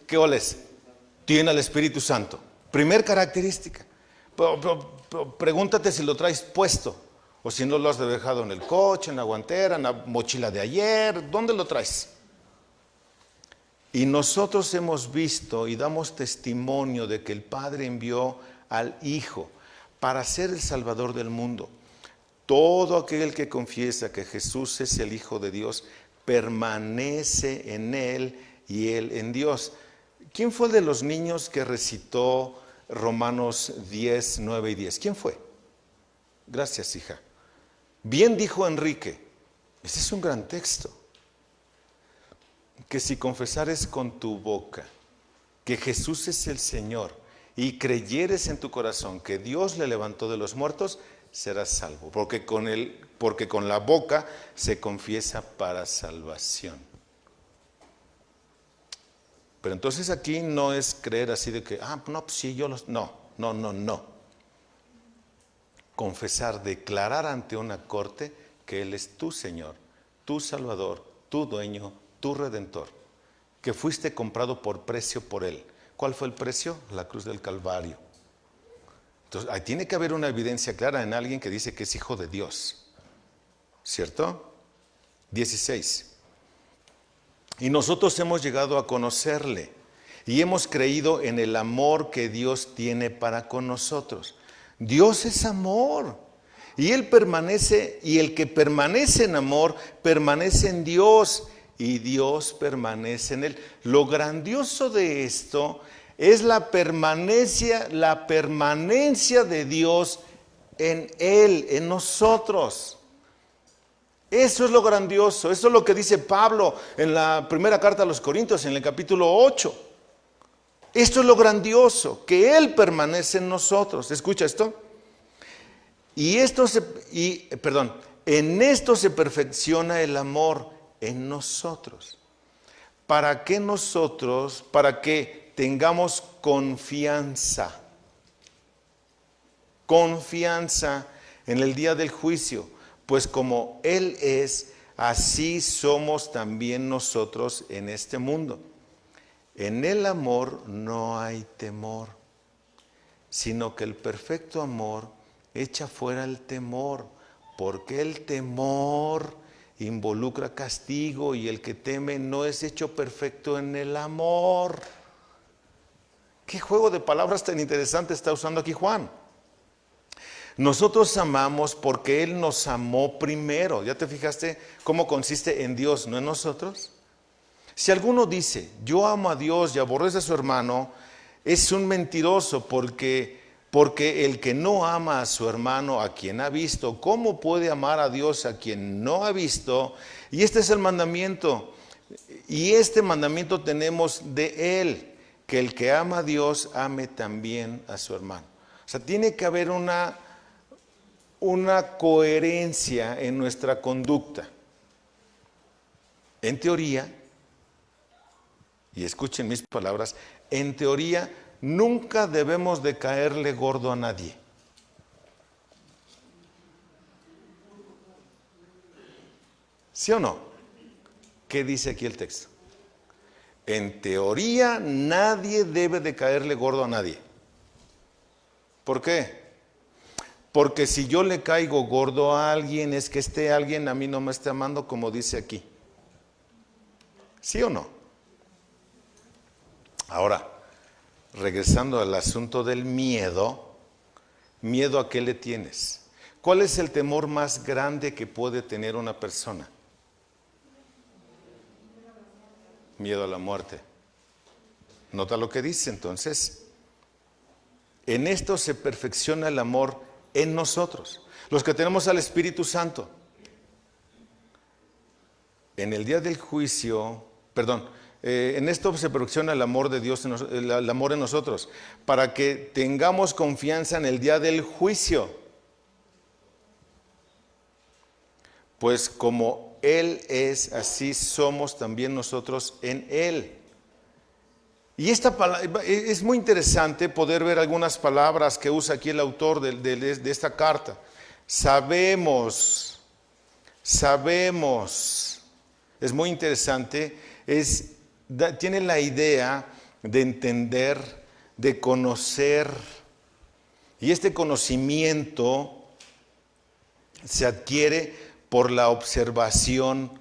¿Qué es? Tiene al Espíritu Santo. Primer característica. Pregúntate si lo traes puesto o si no lo has dejado en el coche, en la guantera, en la mochila de ayer. ¿Dónde lo traes? Y nosotros hemos visto y damos testimonio de que el Padre envió al Hijo para ser el Salvador del mundo. Todo aquel que confiesa que Jesús es el Hijo de Dios permanece en Él y Él en Dios. ¿Quién fue el de los niños que recitó Romanos 10, 9 y 10? ¿Quién fue? Gracias, hija. Bien dijo Enrique. Ese es un gran texto. Que si confesares con tu boca que Jesús es el Señor y creyeres en tu corazón que Dios le levantó de los muertos, serás salvo. Porque con la boca se confiesa para salvación. Pero entonces aquí no es creer así de que, no, pues sí, yo los... No. Confesar, declarar ante una corte que Él es tu Señor, tu Salvador, tu dueño, tu Redentor, que fuiste comprado por precio por Él. ¿Cuál fue el precio? La cruz del Calvario. Entonces, ahí tiene que haber una evidencia clara en alguien que dice que es hijo de Dios. ¿Cierto? 16. Y nosotros hemos llegado a conocerle y hemos creído en el amor que Dios tiene para con nosotros. Dios es amor y Él permanece, y el que permanece en amor permanece en Dios y Dios permanece en Él. Lo grandioso de esto es la permanencia de Dios en Él, en nosotros. Eso es lo grandioso, eso es lo que dice Pablo en la primera carta a los Corintios, en el capítulo 8. Esto es lo grandioso, que Él permanece en nosotros. ¿Escucha esto? En esto se perfecciona el amor en nosotros. ¿Para qué nosotros? Para que tengamos confianza. Confianza en el día del juicio. Pues como Él es, así somos también nosotros en este mundo. En el amor no hay temor, sino que el perfecto amor echa fuera el temor, porque el temor involucra castigo y el que teme no es hecho perfecto en el amor. ¿Qué juego de palabras tan interesante está usando aquí Juan? Nosotros amamos porque Él nos amó primero. ¿Ya te fijaste cómo consiste en Dios, no en nosotros? Si alguno dice, yo amo a Dios y aborrece a su hermano, es un mentiroso, porque el que no ama a su hermano, a quien ha visto, ¿cómo puede amar a Dios a quien no ha visto? Y este es el mandamiento. Y este mandamiento tenemos de Él, que el que ama a Dios ame también a su hermano. O sea, tiene que haber una coherencia en nuestra conducta. En teoría, y escuchen mis palabras, en teoría, nunca debemos de caerle gordo a nadie. ¿Sí o no? ¿Qué dice aquí el texto? En teoría, nadie debe de caerle gordo a nadie. ¿Por qué? Porque si yo le caigo gordo a alguien, es que este alguien a mí no me está amando como dice aquí. ¿Sí o no? Ahora, regresando al asunto del miedo, ¿miedo a qué le tienes? ¿Cuál es el temor más grande que puede tener una persona? Miedo a la muerte. Nota lo que dice entonces. En esto se perfecciona el amor en nosotros, los que tenemos al Espíritu Santo. En el día del juicio, en esto se perfecciona el amor de Dios, el amor en nosotros, para que tengamos confianza en el día del juicio. Pues como Él es, así somos también nosotros en Él. Y esta palabra, es muy interesante poder ver algunas palabras que usa aquí el autor de esta carta. Sabemos, es muy interesante, tiene la idea de entender, de conocer, y este conocimiento se adquiere por la observación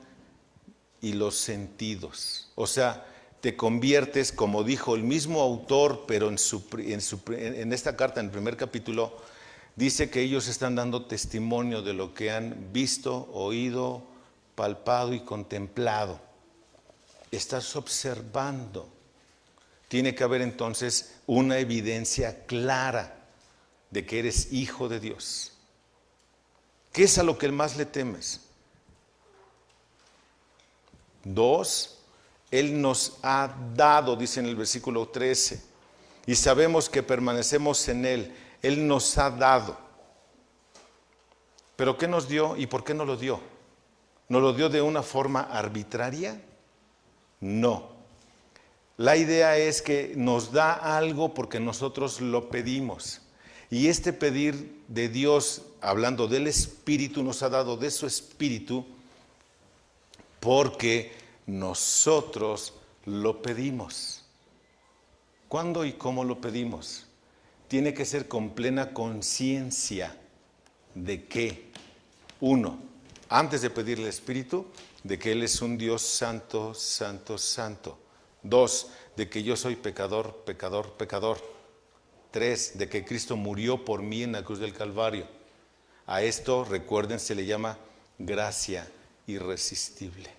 y los sentidos. O sea, te conviertes, como dijo el mismo autor, pero en esta carta, en el primer capítulo, dice que ellos están dando testimonio de lo que han visto, oído, palpado y contemplado. Estás observando. Tiene que haber entonces una evidencia clara de que eres hijo de Dios. ¿Qué es a lo que más le temes? 2, Él nos ha dado, dice en el versículo 13, y sabemos que permanecemos en Él. Él nos ha dado. ¿Pero qué nos dio y por qué nos lo dio? ¿Nos lo dio de una forma arbitraria? No. La idea es que nos da algo porque nosotros lo pedimos. Y este pedir de Dios, hablando del Espíritu, nos ha dado de su Espíritu porque nosotros lo pedimos. ¿Cuándo y cómo lo pedimos? Tiene que ser con plena conciencia de que, 1, antes de pedirle al Espíritu, de que Él es un Dios santo, santo, santo. 2, de que yo soy pecador, pecador, pecador. 3, de que Cristo murió por mí en la cruz del Calvario. A esto, recuerden, se le llama gracia irresistible.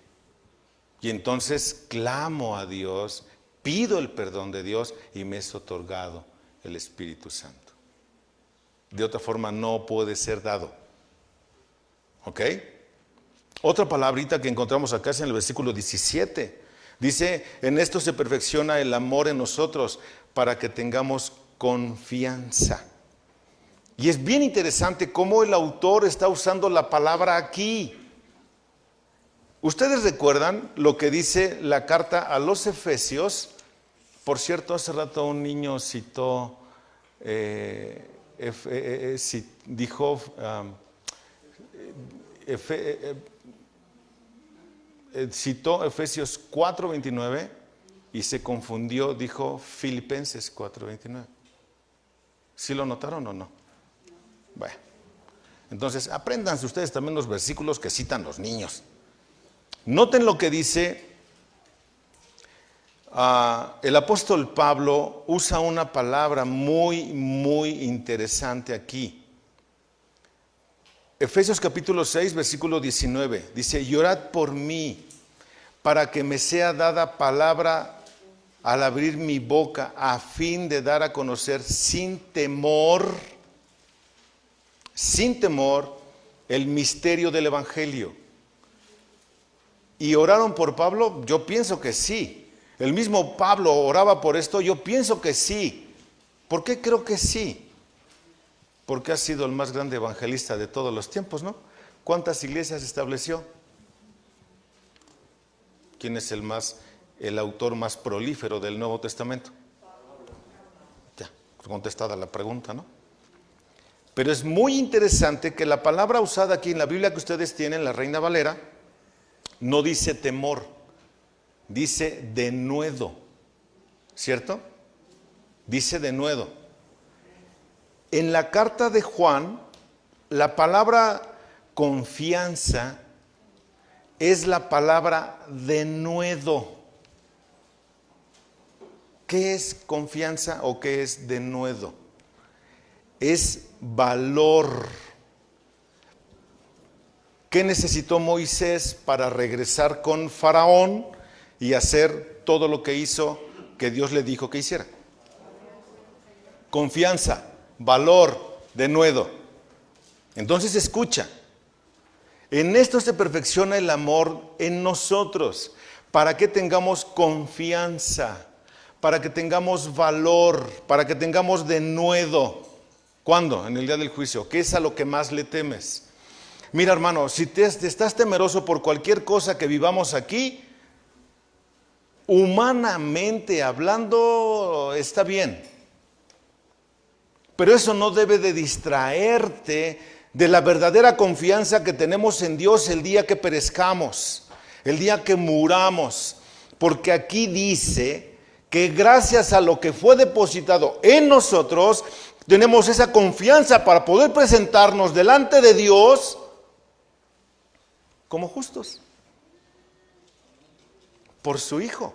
Y entonces clamo a Dios, pido el perdón de Dios y me es otorgado el Espíritu Santo. De otra forma no puede ser dado. ¿Ok? Otra palabrita que encontramos acá es en el versículo 17. Dice, en esto se perfecciona el amor en nosotros para que tengamos confianza. Y es bien interesante cómo el autor está usando la palabra aquí. ¿Ustedes recuerdan lo que dice la carta a los Efesios? Por cierto, hace rato un niño citó, citó Efesios 4:29 y se confundió, dijo Filipenses 4:29. ¿Sí lo notaron o no? Bueno, entonces apréndanse ustedes también los versículos que citan los niños. Noten lo que dice el apóstol Pablo. Usa una palabra muy, muy interesante aquí. Efesios capítulo 6, versículo 19. Dice, y orad por mí, para que me sea dada palabra al abrir mi boca, a fin de dar a conocer sin temor, el misterio del Evangelio. ¿Y oraron por Pablo? Yo pienso que sí. ¿El mismo Pablo oraba por esto? Yo pienso que sí. ¿Por qué creo que sí? Porque ha sido el más grande evangelista de todos los tiempos, ¿no? ¿Cuántas iglesias estableció? ¿Quién es el autor más prolífero del Nuevo Testamento? contestada la pregunta, ¿no? Pero es muy interesante que la palabra usada aquí en la Biblia que ustedes tienen, la Reina Valera, no dice temor, dice denuedo, ¿cierto? Dice denuedo. En la carta de Juan, la palabra confianza es la palabra denuedo. ¿Qué es confianza o qué es denuedo? Es valor. ¿Qué necesitó Moisés para regresar con Faraón y hacer todo lo que hizo que Dios le dijo que hiciera? Confianza, valor, denuedo. Entonces escucha, en esto se perfecciona el amor en nosotros, para que tengamos confianza, para que tengamos valor, para que tengamos denuedo. ¿Cuándo? En el día del juicio. ¿Qué es a lo que más le temes? Mira, hermano, si te estás temeroso por cualquier cosa que vivamos aquí, humanamente hablando está bien, pero eso no debe de distraerte de la verdadera confianza que tenemos en Dios el día que perezcamos, el día que muramos, porque aquí dice que gracias a lo que fue depositado en nosotros, tenemos esa confianza para poder presentarnos delante de Dios como justos por su Hijo.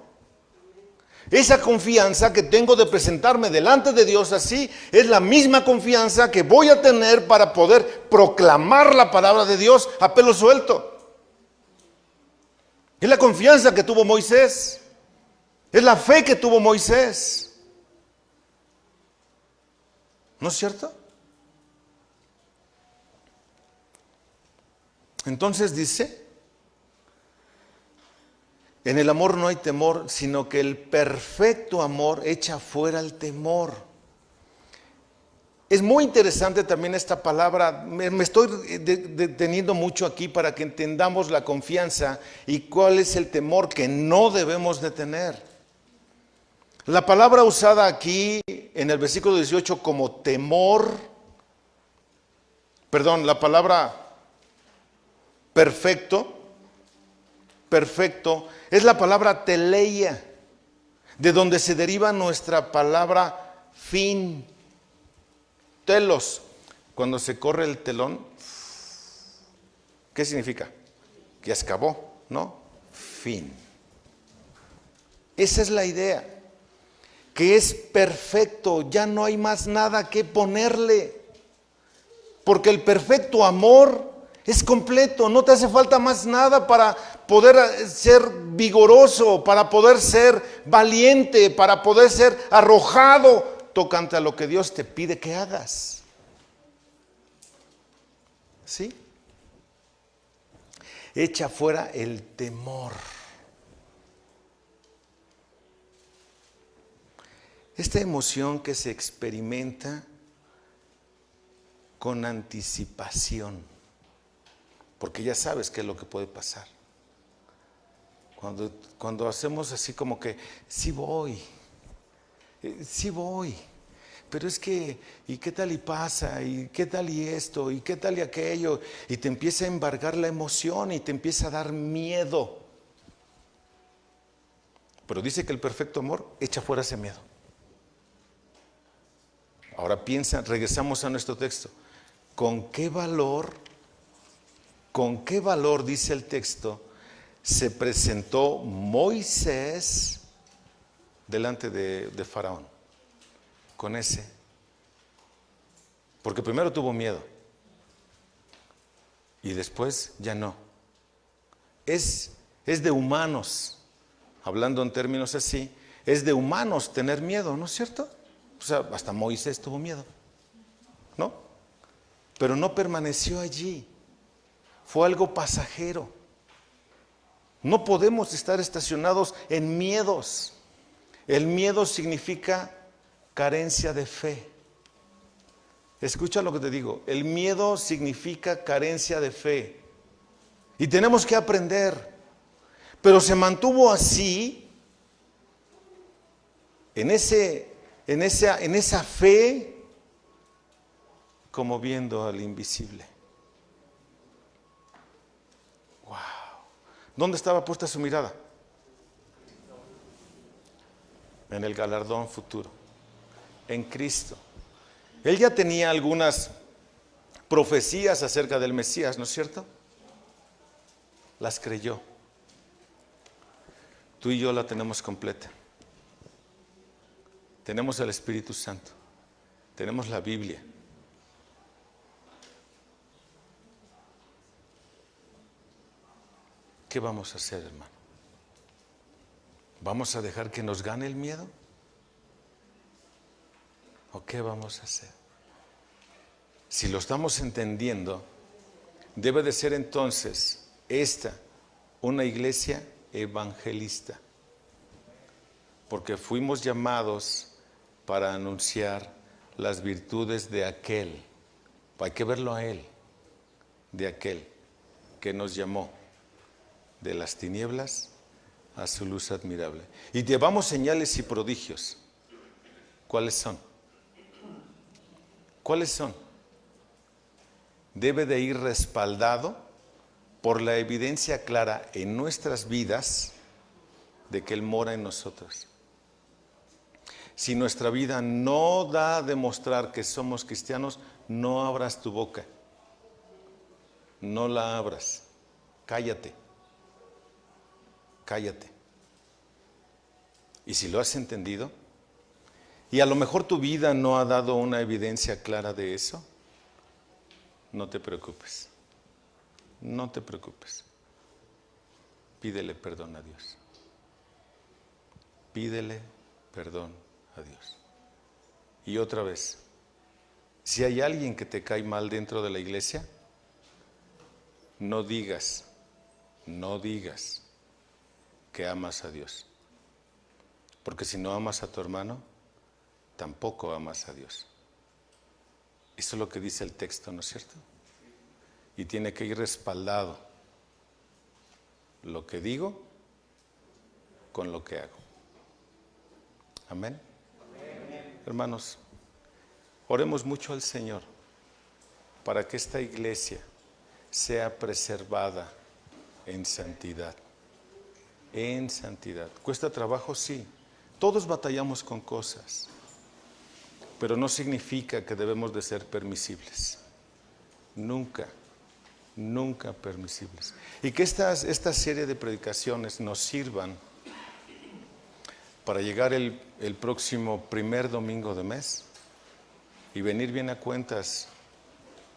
Esa confianza que tengo de presentarme delante de Dios así es la misma confianza que voy a tener para poder proclamar la palabra de Dios a pelo suelto. Es la confianza que tuvo Moisés. Es la fe que tuvo Moisés. ¿No es cierto? Entonces dice, en el amor no hay temor, sino que el perfecto amor echa fuera el temor. Es muy interesante también esta palabra, me estoy deteniendo mucho aquí para que entendamos la confianza y cuál es el temor que no debemos de tener. La palabra usada aquí en el versículo 18 como temor, la palabra perfecto, es la palabra teleia, de donde se deriva nuestra palabra fin, telos. Cuando se corre el telón, ¿qué significa? Que ya se acabó, ¿no? Fin. Esa es la idea, que es perfecto, ya no hay más nada que ponerle, porque el perfecto amor es completo, no te hace falta más nada para poder ser vigoroso, para poder ser valiente, para poder ser arrojado tocante a lo que Dios te pide que hagas. ¿Sí? Echa fuera el temor. Esta emoción que se experimenta con anticipación, porque ya sabes qué es lo que puede pasar. Cuando hacemos así como que, sí voy, pero es que, ¿y qué tal y pasa? ¿Y qué tal y esto? ¿Y qué tal y aquello? Y te empieza a embargar la emoción y te empieza a dar miedo. Pero dice que el perfecto amor echa fuera ese miedo. Ahora piensa, regresamos a nuestro texto. ¿Con qué valor dice el texto, se presentó Moisés delante de Faraón? Con ese. Porque primero tuvo miedo y después ya no. Es de humanos, hablando en términos así, es de humanos tener miedo, ¿no es cierto? O sea, hasta Moisés tuvo miedo, ¿no? Pero no permaneció allí. Fue algo pasajero. No podemos estar estacionados en miedos. El miedo significa carencia de fe. Escucha lo que te digo. El miedo significa carencia de fe. Y tenemos que aprender. Pero se mantuvo así, en ese en esa fe, como viendo al invisible. Wow. ¿Dónde estaba puesta su mirada? En el galardón futuro, en Cristo. Él ya tenía algunas profecías acerca del Mesías, ¿no es cierto? Las creyó. Tú y yo la tenemos completa. Tenemos el Espíritu Santo. Tenemos la Biblia. ¿Qué vamos a hacer, hermano? ¿Vamos a dejar que nos gane el miedo? ¿O qué vamos a hacer? Si lo estamos entendiendo, debe de ser entonces esta una iglesia evangelista. Porque fuimos llamados para anunciar las virtudes de aquel. Hay que verlo a Él, de aquel que nos llamó de las tinieblas a su luz admirable. Y llevamos señales y prodigios. ¿Cuáles son? ¿Cuáles son? Debe de ir respaldado por la evidencia clara en nuestras vidas de que Él mora en nosotros. Si nuestra vida no da a demostrar que somos cristianos, no abras tu boca. No la abras. Cállate. Cállate. Y si lo has entendido, y a lo mejor tu vida no ha dado una evidencia clara de eso, no te preocupes. No te preocupes. Pídele perdón a Dios. Pídele perdón a Dios. Y otra vez, si hay alguien que te cae mal dentro de la iglesia, no digas que amas a Dios. Porque si no amas a tu hermano, tampoco amas a Dios. Eso es lo que dice el texto, ¿no es cierto? Y tiene que ir respaldado lo que digo con lo que hago. Amén. Amén. Hermanos, oremos mucho al Señor para que esta iglesia sea preservada en santidad. En santidad. ¿Cuesta trabajo? Sí. Todos batallamos con cosas, pero no significa que debemos de ser permisibles. Nunca, nunca permisibles. Y que esta serie de predicaciones nos sirvan para llegar el próximo primer domingo de mes y venir bien a cuentas.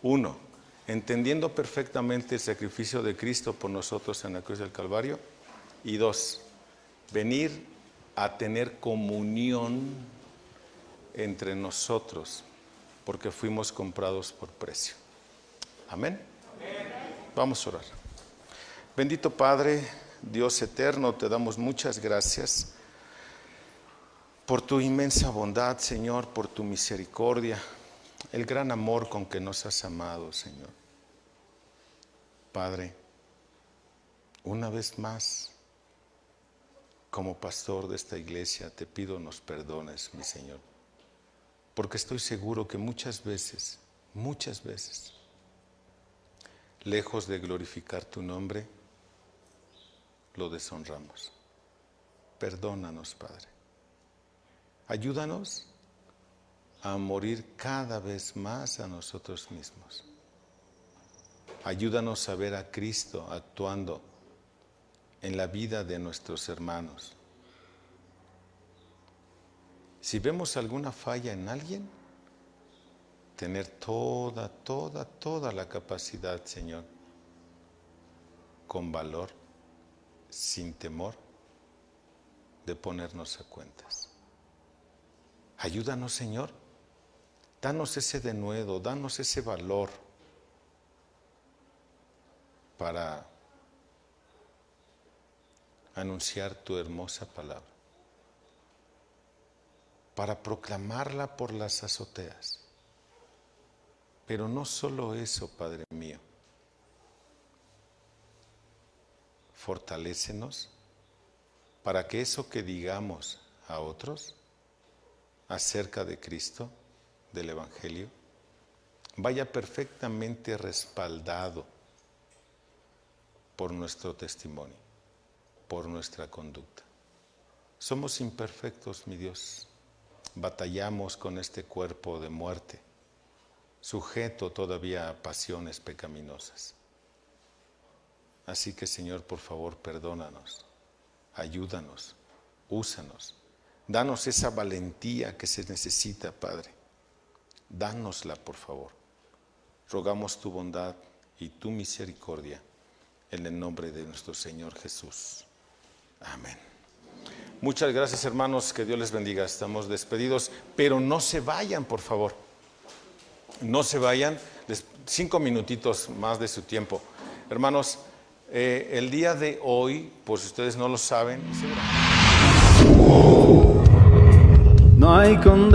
1, entendiendo perfectamente el sacrificio de Cristo por nosotros en la cruz del Calvario. Y 2, venir a tener comunión entre nosotros, porque fuimos comprados por precio. Amén. Amén. Vamos a orar. Bendito Padre, Dios eterno, te damos muchas gracias por tu inmensa bondad, Señor, por tu misericordia, el gran amor con que nos has amado, Señor. Padre, una vez más, como pastor de esta iglesia, te pido nos perdones, mi Señor, porque estoy seguro que muchas veces, lejos de glorificar tu nombre, lo deshonramos. Perdónanos, Padre. Ayúdanos a morir cada vez más a nosotros mismos. Ayúdanos a ver a Cristo actuando en la vida de nuestros hermanos. Si vemos alguna falla en alguien, tener toda la capacidad, Señor, con valor, sin temor, de ponernos a cuentas. Ayúdanos, Señor, danos ese denuedo, danos ese valor para anunciar tu hermosa palabra, para proclamarla por las azoteas. Pero no solo eso, Padre mío. Fortalécenos para que eso que digamos a otros acerca de Cristo, del Evangelio, vaya perfectamente respaldado por nuestro testimonio, por nuestra conducta. Somos imperfectos, mi Dios. Batallamos con este cuerpo de muerte, sujeto todavía a pasiones pecaminosas. Así que, Señor, por favor, perdónanos, ayúdanos, úsanos. Danos esa valentía que se necesita, Padre. Dánosla, por favor. Rogamos tu bondad y tu misericordia en el nombre de nuestro Señor Jesús. Amén. Muchas gracias, hermanos, que Dios les bendiga. Estamos despedidos, pero no se vayan, por favor. No se vayan, 5 minutitos más de su tiempo. Hermanos, el día de hoy, por si ustedes no lo saben, No hay condena.